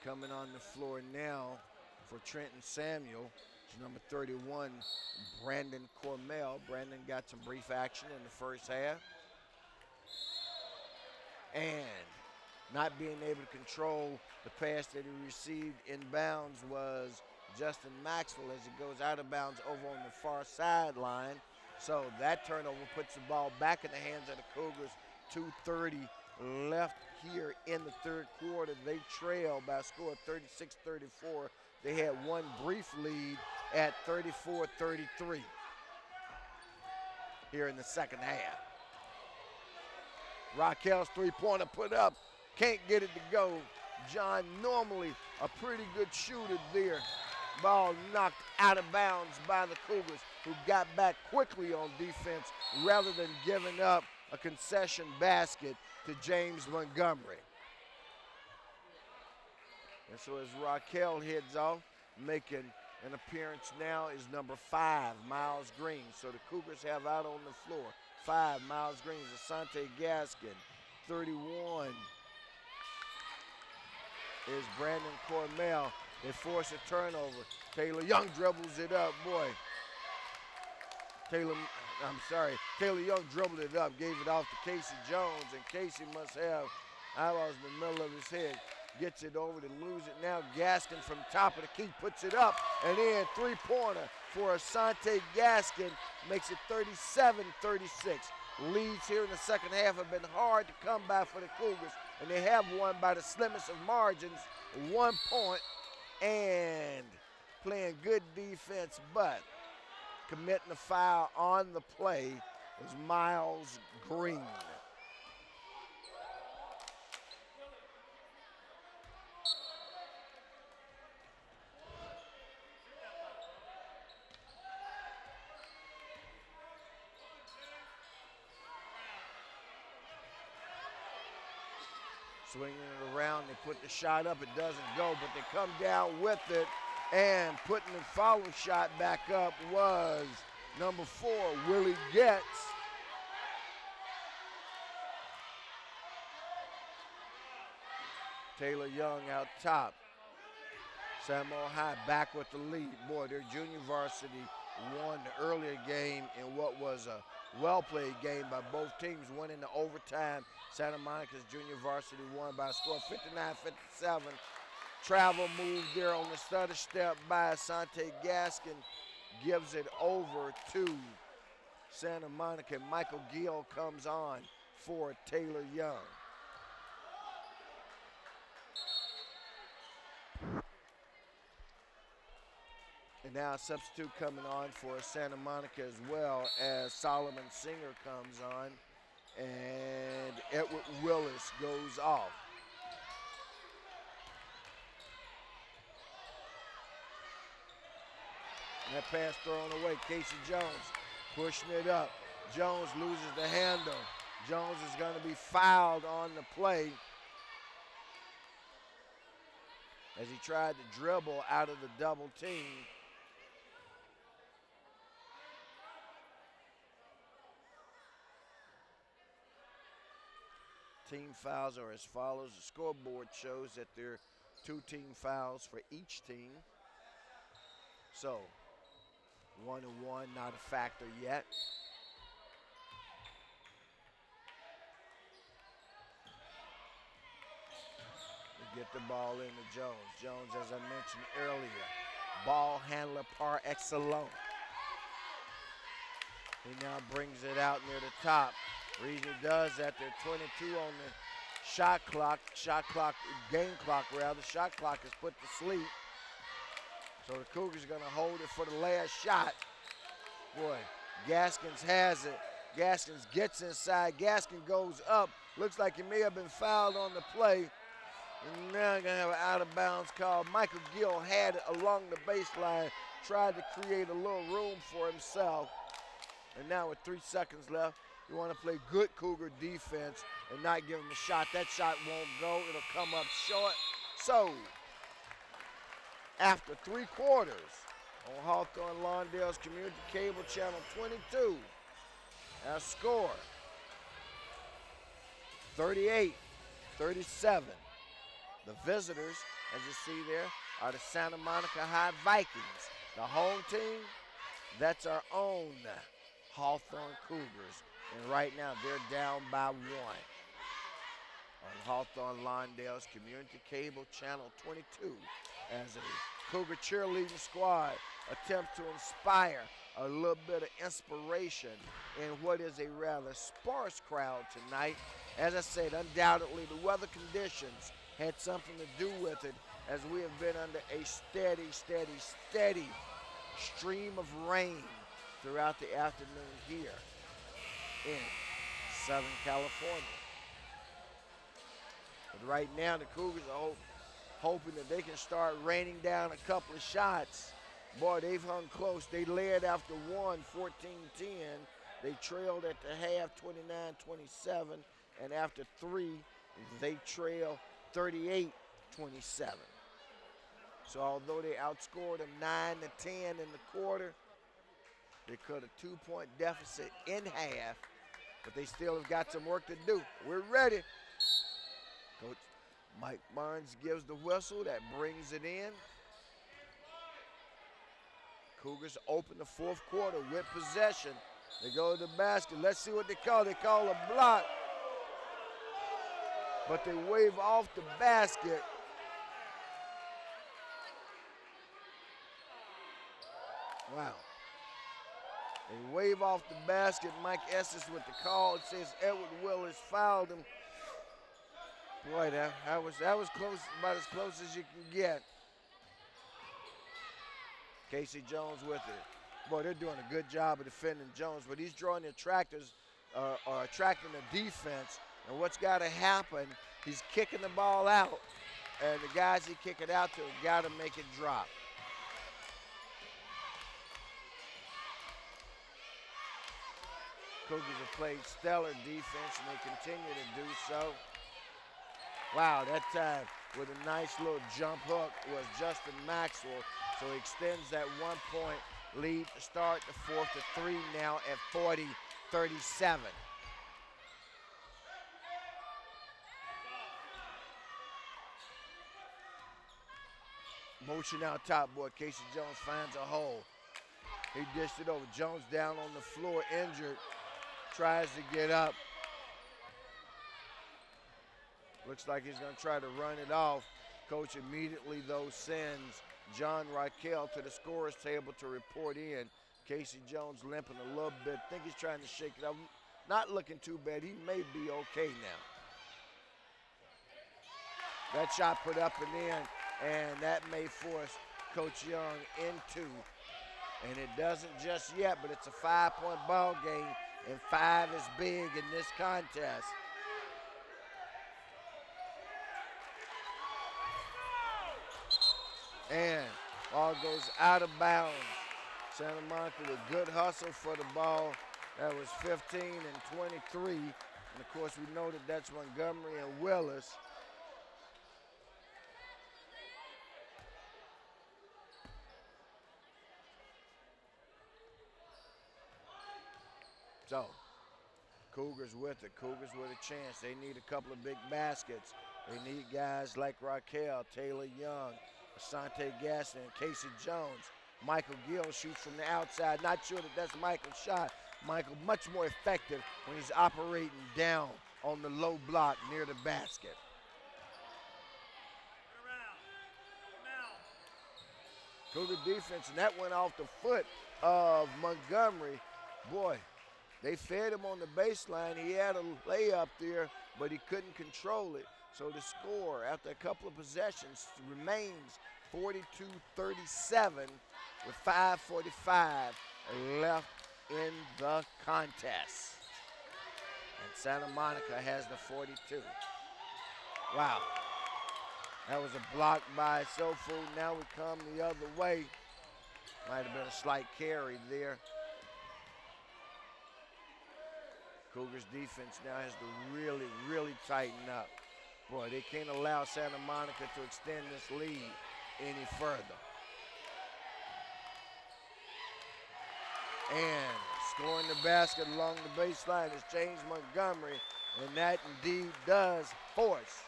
Coming on the floor now for Trenton Samuel is number 31, Brandon Cormel. Brandon got some brief action in the first half. And not being able to control the pass that he received inbounds was Justin Maxwell as he goes out of bounds over on the far sideline. So that turnover puts the ball back in the hands of the Cougars. 2:30 left here in the third quarter. They trail by a score of 36-34. They had one brief lead at 34-33 here in the second half. Raquel's three-pointer put up. Can't get it to go. John, normally a pretty good shooter there. Ball knocked out of bounds by the Cougars, who got back quickly on defense rather than giving up a concession basket to James Montgomery. And so as Raquel heads off, making an appearance now is number 5, Miles Green. So the Cougars have out on the floor 25, Miles Green. Asante Gaskin. 31 is Brandon Cormell. They force a turnover. Taylor Young dribbles it up, boy. Taylor Young dribbled it up, gave it off to Casey Jones, and Casey must have eyeballs in the middle of his head. Gets it over to lose it now. Gaskin from top of the key puts it up, and in three-pointer for Asante Gaskin makes it 37-36. Leads here in the second half have been hard to come by for the Cougars, and they have won by the slimmest of margins, 1 point, and playing good defense, but committing a foul on the play was Miles Green. Swinging it around, they put the shot up, it doesn't go, but they come down with it, and putting the follow shot back up was number 4, Willie Getz. Taylor Young out top. Samuel High back with the lead. Boy, their junior varsity won the earlier game in what was a well-played game by both teams, went into overtime. Santa Monica's junior varsity won by a score of 59-57. Travel move there on the stutter step by Asante Gaskin. Gives it over to Santa Monica. Michael Gill comes on for Taylor Young. And now a substitute coming on for Santa Monica as well, as Solomon Singer comes on and Edward Willis goes off. And that pass thrown away. Casey Jones pushing it up. Jones loses the handle. Jones is going to be fouled on the play as he tried to dribble out of the double team. Team fouls are as follows. The scoreboard shows that there are 2 team fouls for each team. So 1-1, not a factor yet. We get the ball into Jones. Jones, as I mentioned earlier, ball handler par excellence. He now brings it out near the top. Reason he does that, they're 22 on the shot clock, game clock rather. Shot clock is put to sleep. So the Cougars are going to hold it for the last shot. Boy, Gaskins has it. Gaskins gets inside. Gaskin goes up. Looks like he may have been fouled on the play. And now going to have an out-of-bounds call. Michael Gill had it along the baseline, tried to create a little room for himself. And now with 3 seconds left, you want to play good Cougar defense and not give him a shot. That shot won't go. It'll come up short. So, after 3 quarters on Hawthorne Lawndale's Community Cable Channel 22, our score, 38-37. The visitors, as you see there, are the Santa Monica High Vikings. The home team, that's our own Hawthorne Cougars. And right now, they're down by 1 on Hawthorne Lawndale's Community Cable Channel 22 as a Cougar cheerleading squad attempts to inspire a little bit of inspiration in what is a rather sparse crowd tonight. As I said, undoubtedly the weather conditions had something to do with it, as we have been under a steady stream of rain throughout the afternoon here in Southern California. But right now, the Cougars are hoping that they can start raining down a couple of shots. Boy, they've hung close. They led after 1, 14-10. They trailed at the half, 29-27. And after 3, they trail 38-27. So although they outscored them 9-10 in the quarter, they cut a 2-point deficit in half but they still have got some work to do. We're ready. Coach Mike Barnes gives the whistle. That brings it in. Cougars open the fourth quarter with possession. They go to the basket. Let's see what they call. They call a block. But they wave off the basket. Wow. They wave off the basket. Mike Estes with the call. It says Edward Willis fouled him. Boy, that was close, about as close as you can get. Casey Jones with it. Boy, they're doing a good job of defending Jones, but he's drawing the attractors, or attracting the defense. And what's got to happen, he's kicking the ball out, and the guys he kick it out to have got to make it drop. Cougars have played stellar defense, and they continue to do so. Wow, that time with a nice little jump hook was Justin Maxwell. So he extends that 1-point lead to start the fourth to 3 now at 40-37. Motion out top, boy. Casey Jones finds a hole. He dished it over. Jones down on the floor, injured. Tries to get up. Looks like he's going to try to run it off. Coach immediately, though, sends John Raquel to the scorer's table to report in. Casey Jones limping a little bit. Think he's trying to shake it up. Not looking too bad. He may be okay now. That shot put up and in, and that may force Coach Young into. And it doesn't just yet, but it's a 5-point ball game, and 5 is big in this contest. And ball goes out of bounds. Santa Monica with good hustle for the ball. That was 15 and 23. And of course, we know that that's Montgomery and Willis. So, Cougars with it. Cougars with a chance. They need a couple of big baskets. They need guys like Raquel, Taylor Young, Asante Gaston, and Casey Jones. Michael Gill shoots from the outside. Not sure that that's Michael's shot. Michael much more effective when he's operating down on the low block near the basket. Cougar defense, and that went off the foot of Montgomery. Boy, they fed him on the baseline. He had a layup there, but he couldn't control it. So the score after a couple of possessions remains 42-37 with 5:45 left in the contest. And Santa Monica has the 42. Wow. That was a block by Sofu. Now we come the other way. Might have been a slight carry there. Cougars defense now has to really, really tighten up. Boy, they can't allow Santa Monica to extend this lead any further. And scoring the basket along the baseline is James Montgomery, and that indeed does force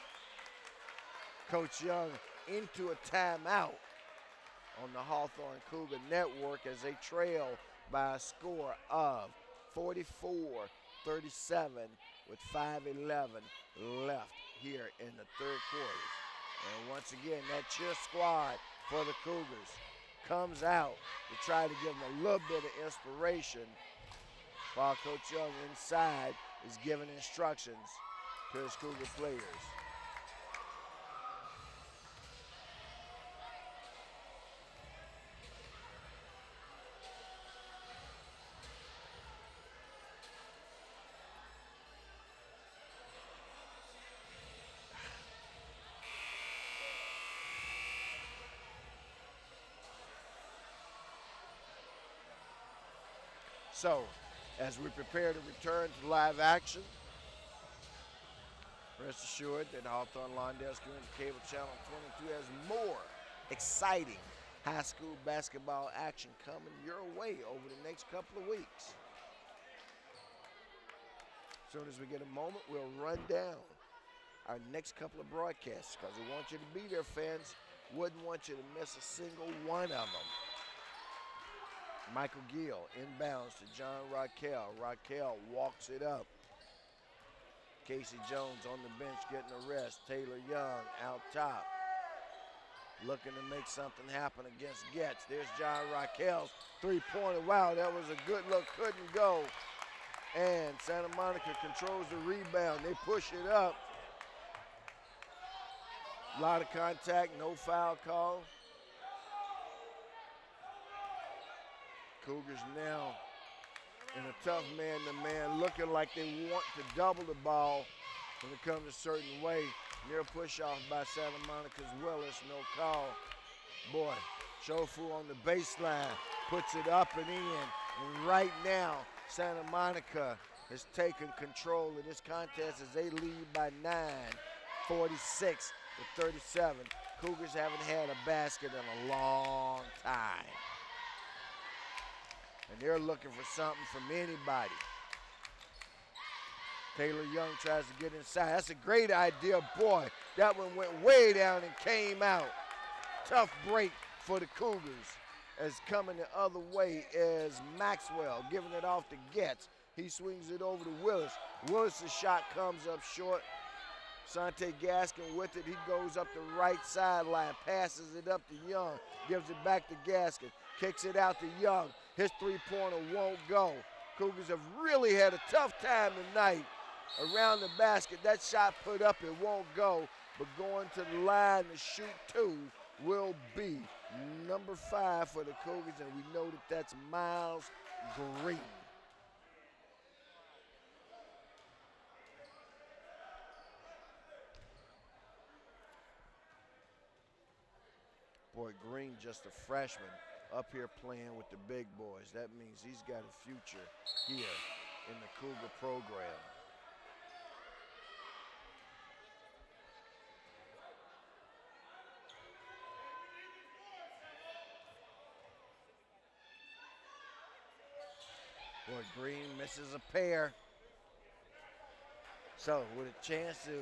Coach Young into a timeout on the Hawthorne Cougar Network as they trail by a score of 44-37 with 5:11 left here in the third quarter. And once again, that cheer squad for the Cougars comes out to try to give them a little bit of inspiration while Coach Young inside is giving instructions to his Cougar players. So, as we prepare to return to live action, rest assured that Hawthorne Lawndale's Community Cable Channel 22 has more exciting high school basketball action coming your way over the next couple of weeks. As soon as we get a moment, we'll run down our next couple of broadcasts because we want you to be there, fans. Wouldn't want you to miss a single one of them. Michael Gill inbounds to John Raquel. Raquel walks it up. Casey Jones on the bench getting a rest. Taylor Young out top, looking to make something happen against Getz. There's John Raquel's three-pointer. Wow, that was a good look, couldn't go. And Santa Monica controls the rebound. They push it up. A lot of contact, no foul call. Cougars now in a tough man-to-man, looking like they want to double the ball when it comes a certain way. Near push-off by Santa Monica's Willis, no call. Boy, Shofu on the baseline, puts it up and in. And right now, Santa Monica has taken control of this contest as they lead by 9, 46 to 37. Cougars haven't had a basket in a long time. And they're looking for something from anybody. Taylor Young tries to get inside. That's a great idea. Boy, that one went way down and came out. Tough break for the Cougars. As coming the other way is Maxwell, giving it off to Getz. He swings it over to Willis. Willis' shot comes up short. Sante Gaskin with it. He goes up the right sideline, passes it up to Young, gives it back to Gaskin, kicks it out to Young. His three-pointer won't go. Cougars have really had a tough time tonight around the basket. That shot put up, it won't go, but going to the line to shoot two will be number 5 for the Cougars, and we know that that's Miles Green. Boy, Green, just a freshman, up here playing with the big boys. That means he's got a future here in the Cougar program. Boy, Green misses a pair. So with a chance to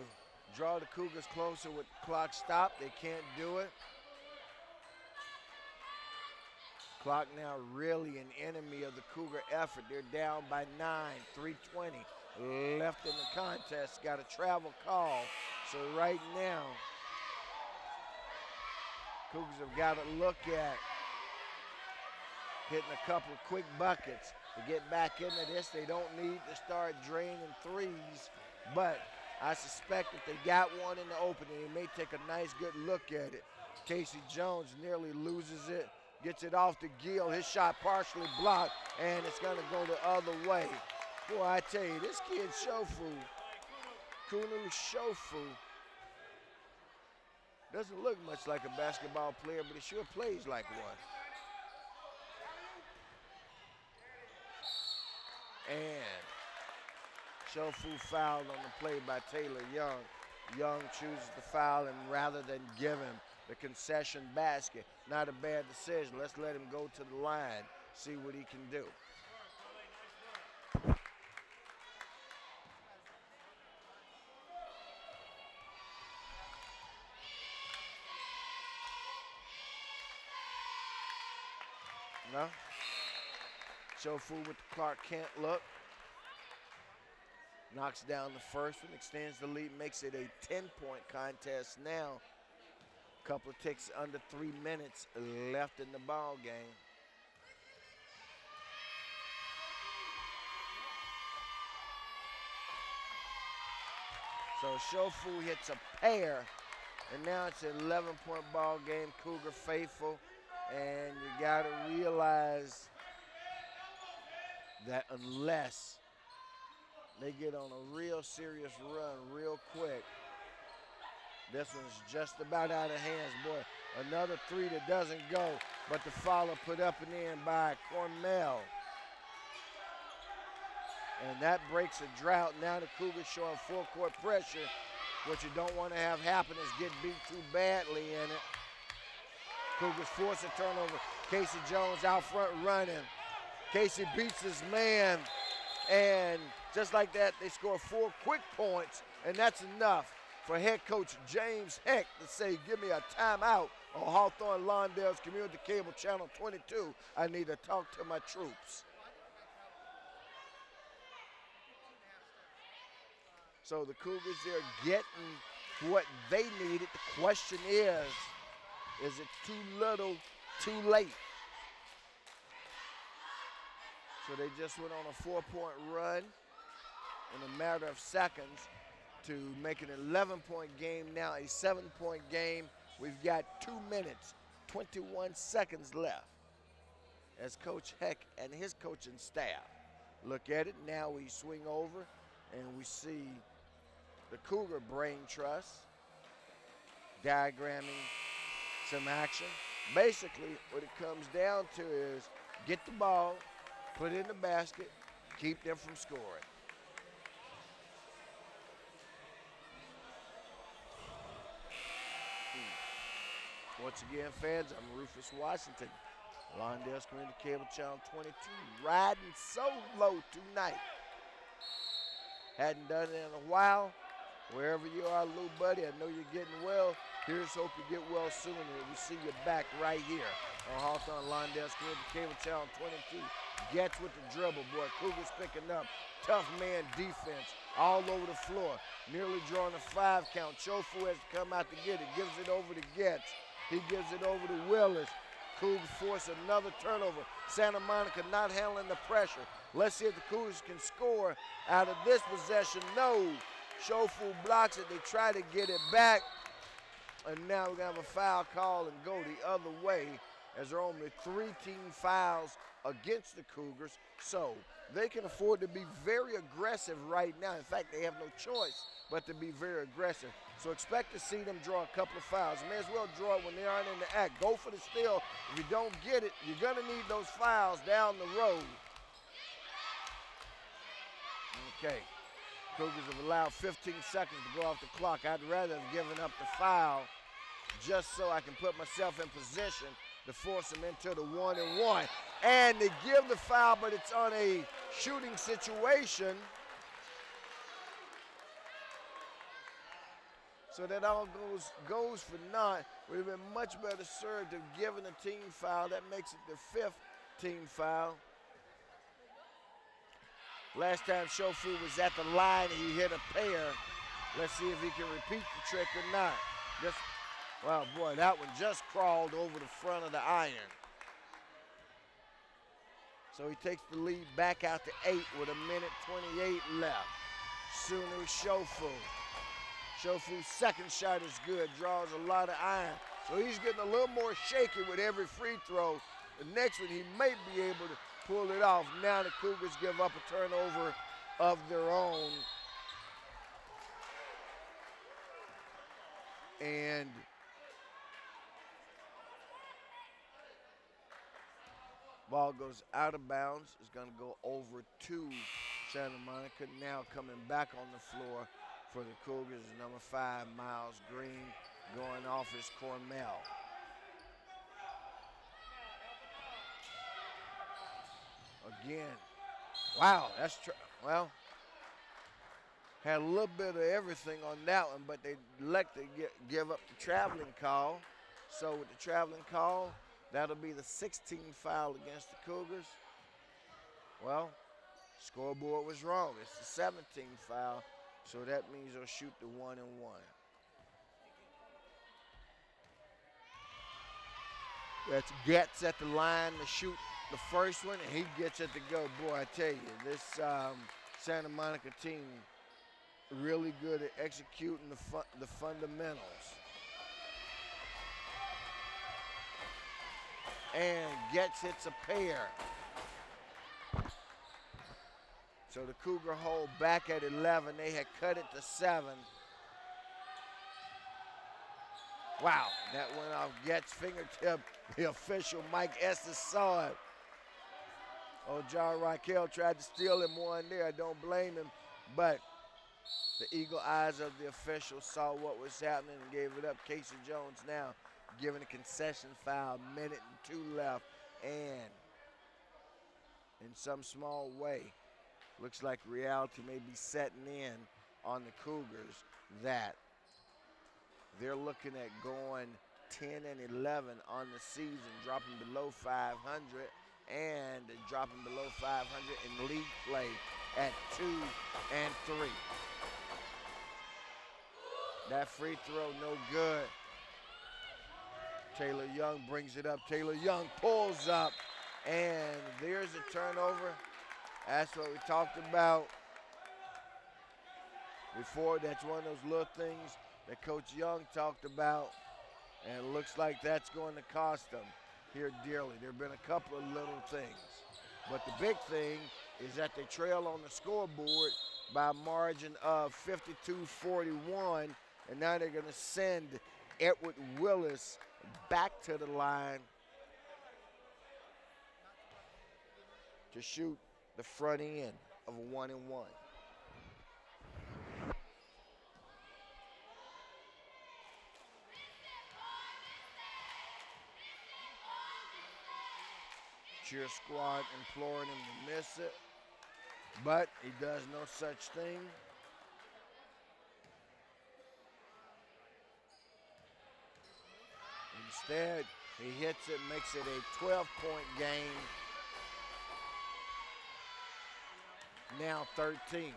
draw the Cougars closer with the clock stopped, they can't do it. Clock now really an enemy of the Cougar effort. They're down by 9, 3:20 left in the contest. Got a travel call. So right now, Cougars have got to look at hitting a couple of quick buckets to get back into this. They don't need to start draining threes, but I suspect that they got one in the opening. They may take a nice, good look at it. Casey Jones nearly loses it. Gets it off to Gill. His shot partially blocked, and it's going to go the other way. Boy, I tell you, this kid Shofu, Kunu Shofu, doesn't look much like a basketball player, but he sure plays like one. And Shofu fouled on the play by Taylor Young. Young chooses to foul him rather than give him the concession basket. Not a bad decision. Let's let him go to the line, see what he can do. No? Shofu with the Clark Kent look. Knocks down the first one, extends the lead, makes it a 10-point contest now. Couple of ticks under 3 minutes left in the ball game. So Shofu hits a pair, and now it's an 11-point ball game. Cougar faithful, and you got to realize that unless they get on a real serious run real quick, this one's just about out of hands. Boy, another three that doesn't go, but the follow put up and in by Cornell. And that breaks a drought. Now the Cougars showing full-court pressure. What you don't want to have happen is get beat too badly in it. Cougars force a turnover. Casey Jones out front running. Casey beats his man and Just like that, they score 4 quick points, and that's enough for head coach James Heck to say, give me a timeout on Hawthorne Lawndale's Community Cable Channel 22. I need to talk to my troops. So the Cougars, they're getting what they needed. The question is it too little, too late? So they just went on a 4-point run in a matter of seconds to make an 11-point game now a 7-point game. We've got 2 minutes, 21 seconds left as Coach Heck and his coaching staff look at it. Now we swing over and we see the Cougar brain trust diagramming some action. Basically, what it comes down to is get the ball, put it in the basket, keep them from scoring. Once again, fans, I'm Rufus Washington, Lawndale's Community Cable Channel 22, riding so low tonight. Hadn't done it in a while. Wherever you are, little buddy, I know you're getting well. Here's hope you get well soon, and we see you back right here on Hawthorne Lawndale's Community Cable Channel 22. Gets with the dribble, boy. Cougars picking up. Tough man defense all over the floor. Nearly drawing a 5 count. Chofu has to come out to get it. Gives it over to Getz. He gives it over to Willis. Cougars force another turnover. Santa Monica not handling the pressure. Let's see if the Cougars can score out of this possession. No. Chofu blocks it. They try to get it back. And now we're going to have a foul call and go the other way as there are only 3 team fouls against the Cougars. So they can afford to be very aggressive right now. In fact, they have no choice but to be very aggressive. So expect to see them draw a couple of fouls. You may as well draw it when they aren't in the act. Go for the steal. If you don't get it, you're going to need those fouls down the road. Okay. Cougars have allowed 15 seconds to go off the clock. I'd rather have given up the foul just so I can put myself in position to force them into the 1-and-1. And they give the foul, but it's on a shooting situation. So that all goes for naught. Would have been much better served to giving a team foul. That makes it the 5th team foul. Last time Chofu was at the line, he hit a pair. Let's see if he can repeat the trick or not. Well, boy, that one just crawled over the front of the iron. So he takes the lead back out to 8 with 1:28 left. Sunu Chofu. Chofu's second shot is good, draws a lot of iron. So he's getting a little more shaky with every free throw. The next one he may be able to pull it off. Now the Cougars give up a turnover of their own. And ball goes out of bounds. It's going to go over to Santa Monica. Now coming back on the floor for the Cougars is number 5, Miles Green. Going off is Cornell. Again, wow, that's well, had a little bit of everything on that one, but they elected to give up the traveling call. So with the traveling call, that'll be the 16th foul against the Cougars. Well, scoreboard was wrong. It's the 17th foul, so that means they'll shoot the 1-and-1. That's Getz at the line to shoot the first one, and he gets it to go. Boy, I tell you, this Santa Monica team really good at executing the fundamentals. And Getz hits a pair. So the Cougar hold back at 11. They had cut it to 7. Wow, that went off Getz' fingertip. The official, Mike Estes, saw it. Oh, John Raquel tried to steal him one there. I don't blame him. But the eagle eyes of the official saw what was happening and gave it up. Casey Jones now giving a concession foul, 1:02 left. And in some small way, looks like reality may be setting in on the Cougars that they're looking at going 10 and 11 on the season, dropping below 500 and dropping below 500 in league play at 2 and 3. That free throw no good. Taylor Young brings it up. Taylor Young pulls up, and there's a turnover. That's what we talked about before. That's one of those little things that Coach Young talked about, and it looks like that's going to cost them here dearly. There have been a couple of little things, but the big thing is that they trail on the scoreboard by a margin of 52-41, and now they're going to send Edward Willis back to the line to shoot the front end of a 1-and-1. Cheer squad imploring him to miss it, but he does no such thing. Instead, he hits it, makes it a 12-point game. Now 13.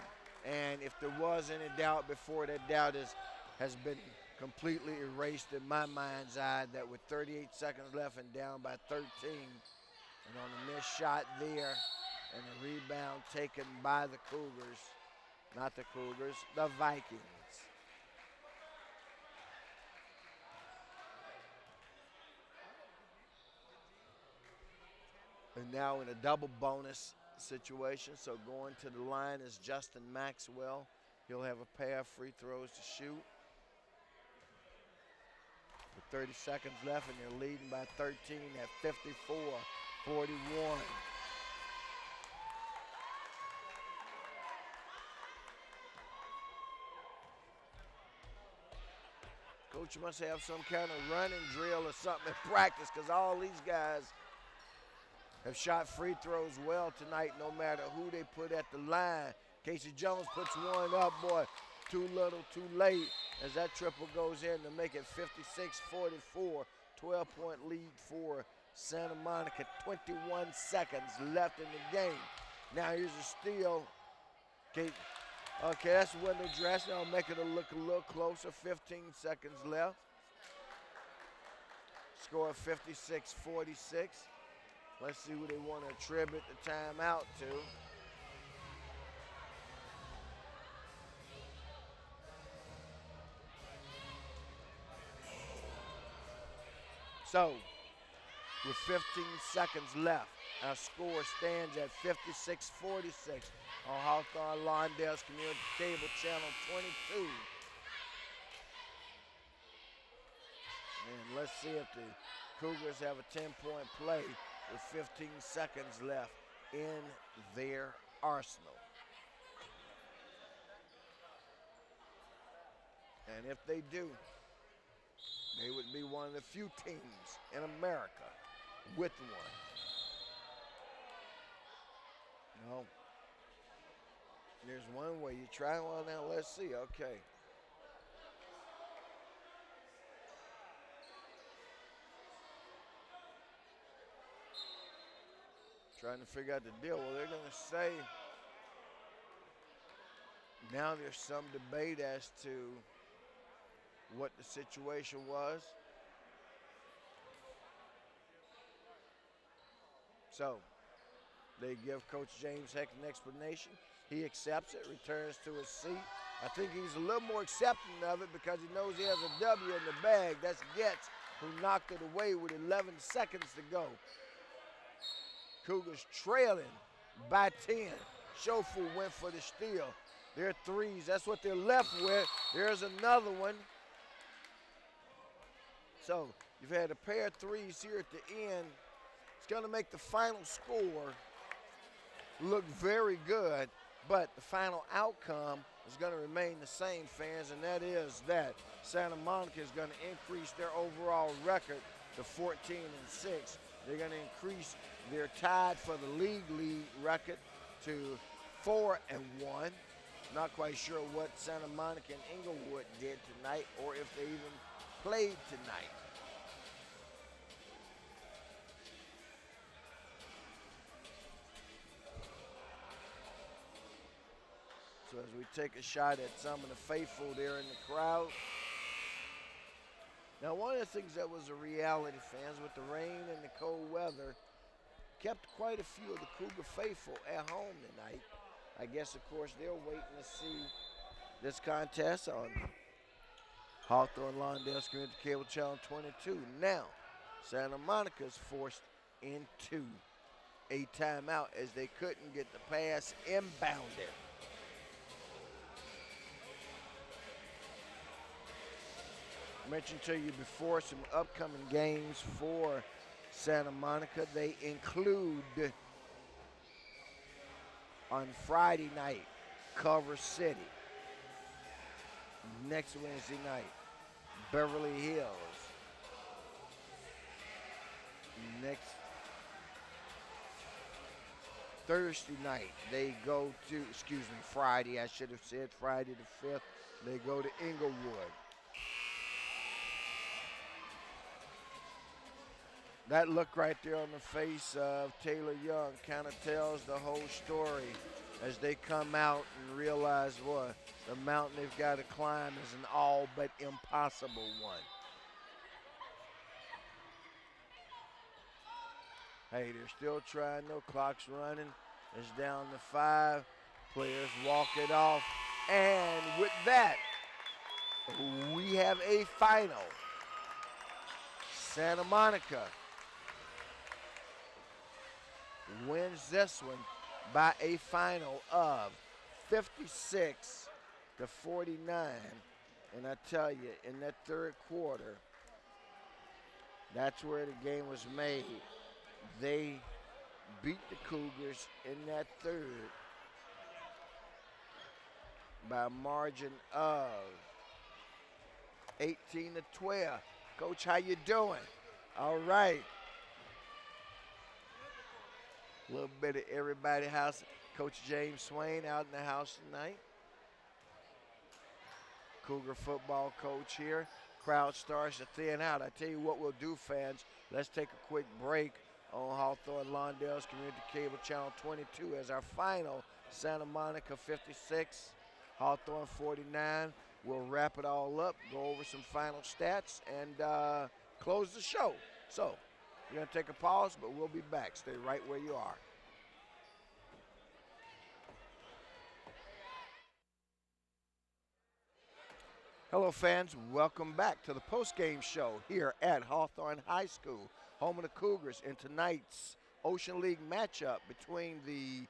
And if there was any doubt before, that doubt has been completely erased in my mind's eye, that with 38 seconds left and down by 13, and on a missed shot there, and a rebound taken by the Cougars, not the Cougars, the Vikings. And now in a double bonus situation, so going to the line is Justin Maxwell. He'll have a pair of free throws to shoot. With 30 seconds left, and they're leading by 13 at 54-41. Coach must have some kind of running drill or something in practice, because all these guys have shot free throws well tonight, no matter who they put at the line. Casey Jones puts one up, boy, too little, too late, as that triple goes in to make it 56-44, 12-point lead for Santa Monica. 21 seconds left in the game. Now here's a steal. Okay, that's the window dress. Now make it look a little closer. 15 seconds left. Score 56-46. Let's see who they want to attribute the timeout to. So, with 15 seconds left, our score stands at 56-46 on Hawthorne Lawndale's Community Cable Channel 22. And let's see if the Cougars have a 10-point play with 15 seconds left in their arsenal. And if they do, they would be one of the few teams in America with one. No. There's one way you try. Well, now let's see. Okay. Trying to figure out the deal. Well, they're going to say now there's some debate as to what the situation was. So they give Coach James Heck an explanation. He accepts it, returns to his seat. I think he's a little more accepting of it because he knows he has a W in the bag. That's Getz, who knocked it away with 11 seconds to go. Cougars trailing by 10. Shofu went for the steal. Their threes, that's what they're left with. There's another one. So you've had a pair of threes here at the end. It's going to make the final score look very good, but the final outcome is going to remain the same, fans, and that is that Santa Monica is going to increase their overall record to 14-6. They're going to increase their tied for the league record to 4-1. Not quite sure what Santa Monica and Inglewood did tonight or if they even played tonight. So as we take a shot at some of the faithful there in the crowd. Now, one of the things that was a reality, fans, with the rain and the cold weather, kept quite a few of the Cougar faithful at home tonight. I guess, of course, they're waiting to see this contest on Hawthorne Lawndale's Community Cable Channel 22. Now, Santa Monica's forced into a timeout as they couldn't get the pass inbounded. Mentioned to you before some upcoming games for Santa Monica. They include on Friday night, Culver City. Next Wednesday night, Beverly Hills. Next Thursday night, they go to, Friday, I should have said Friday the 5th, they go to Inglewood. That look right there on the face of Taylor Young kind of tells the whole story as they come out and realize what the mountain they've got to climb is an all but impossible one. Hey, they're still trying. No clock's running. It's down to 5. Players walk it off. And with that, we have a final. Santa Monica wins this one by a final of 56-49. And I tell you, in that third quarter, that's where the game was made. They beat the Cougars in that third by a margin of 18-12. Coach, how you doing? All right. A little bit of everybody house. Coach James Swain out in the house tonight. Cougar football coach here. Crowd starts to thin out. I tell you what we'll do, fans. Let's take a quick break on Hawthorne Lawndale's Community Cable Channel 22 as our final Santa Monica 56, Hawthorne 49. We'll wrap it all up, go over some final stats, and close the show. So, we're going to take a pause, but we'll be back. Stay right where you are. Hello, fans. Welcome back to the postgame show here at Hawthorne High School, home of the Cougars, in tonight's Ocean League matchup between the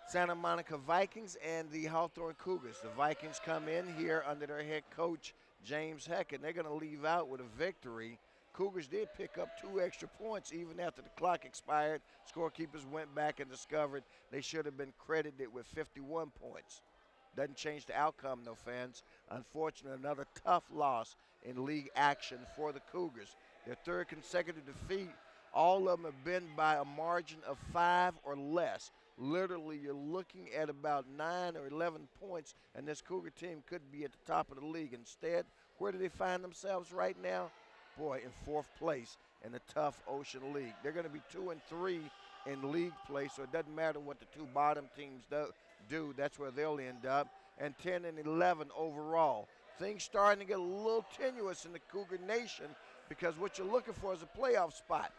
Santa Monica Vikings and the Hawthorne Cougars. The Vikings come in here under their head coach, James Heckett. They're going to leave out with a victory. Cougars did pick up 2 extra points even after the clock expired. Scorekeepers went back and discovered they should have been credited with 51 points. Doesn't change the outcome, though, fans. Unfortunately, another tough loss in league action for the Cougars. Their third consecutive defeat, all of them have been by a margin of 5 or less. Literally, you're looking at about 9 or 11 points, and this Cougar team could be at the top of the league. Instead, where do they find themselves right now? Boy, in 4th place in the tough Ocean League. They're going to be 2-3 in league play, so it doesn't matter what the 2 bottom teams do. That's where they'll end up. And 10-11 overall. Things starting to get a little tenuous in the Cougar Nation because what you're looking for is a playoff spot.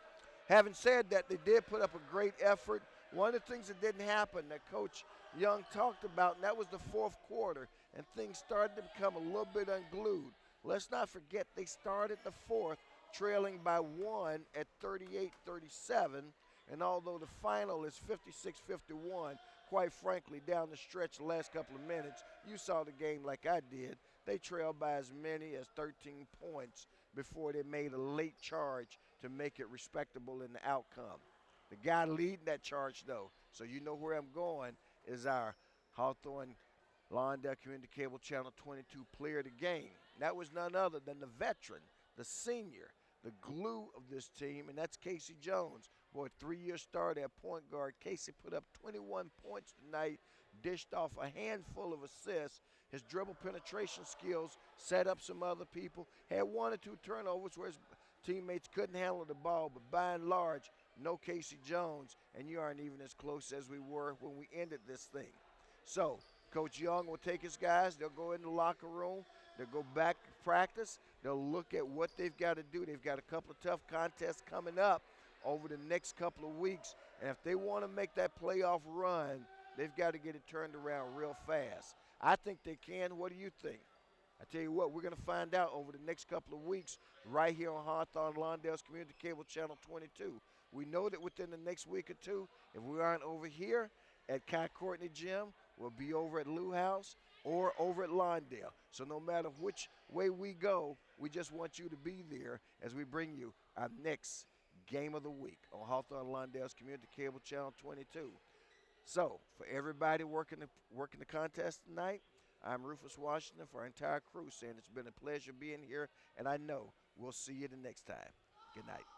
Having said that, they did put up a great effort. One of the things that didn't happen that Coach Young talked about, and that was the 4th quarter, and things started to become a little bit unglued. Let's not forget they started the 4th trailing by 1 at 38-37, and although the final is 56-51, quite frankly, down the stretch the last couple of minutes, you saw the game like I did. They trailed by as many as 13 points before they made a late charge to make it respectable in the outcome. The guy leading that charge, though, so you know where I'm going, is our Hawthorne Lawndale Community Cable Channel 22 player of the game. That was none other than the veteran, the senior, the glue of this team, and that's Casey Jones. for a 3-year starter at point guard. Casey put up 21 points tonight, dished off a handful of assists. His dribble penetration skills set up some other people. Had 1 or 2 turnovers where his teammates couldn't handle the ball, but by and large, no Casey Jones, and you aren't even as close as we were when we ended this thing. So, Coach Young will take his guys. They'll go in the locker room. They'll go back to practice. They'll look at what they've got to do. They've got a couple of tough contests coming up over the next couple of weeks, and if they want to make that playoff run, they've got to get it turned around real fast. I think they can. What do you think? I tell you what, we're going to find out over the next couple of weeks right here on Hawthorne Lawndale's Community Cable Channel 22. We know that within the next week or two, if we aren't over here at Kai Courtney Gym, we'll be over at Lou House or over at Lawndale. So no matter which way we go, we just want you to be there as we bring you our next game of the week on Hawthorne Lawndale's Community Cable Channel 22. So for everybody working the contest tonight, I'm Rufus Washington for our entire crew saying it's been a pleasure being here, and I know we'll see you the next time. Good night.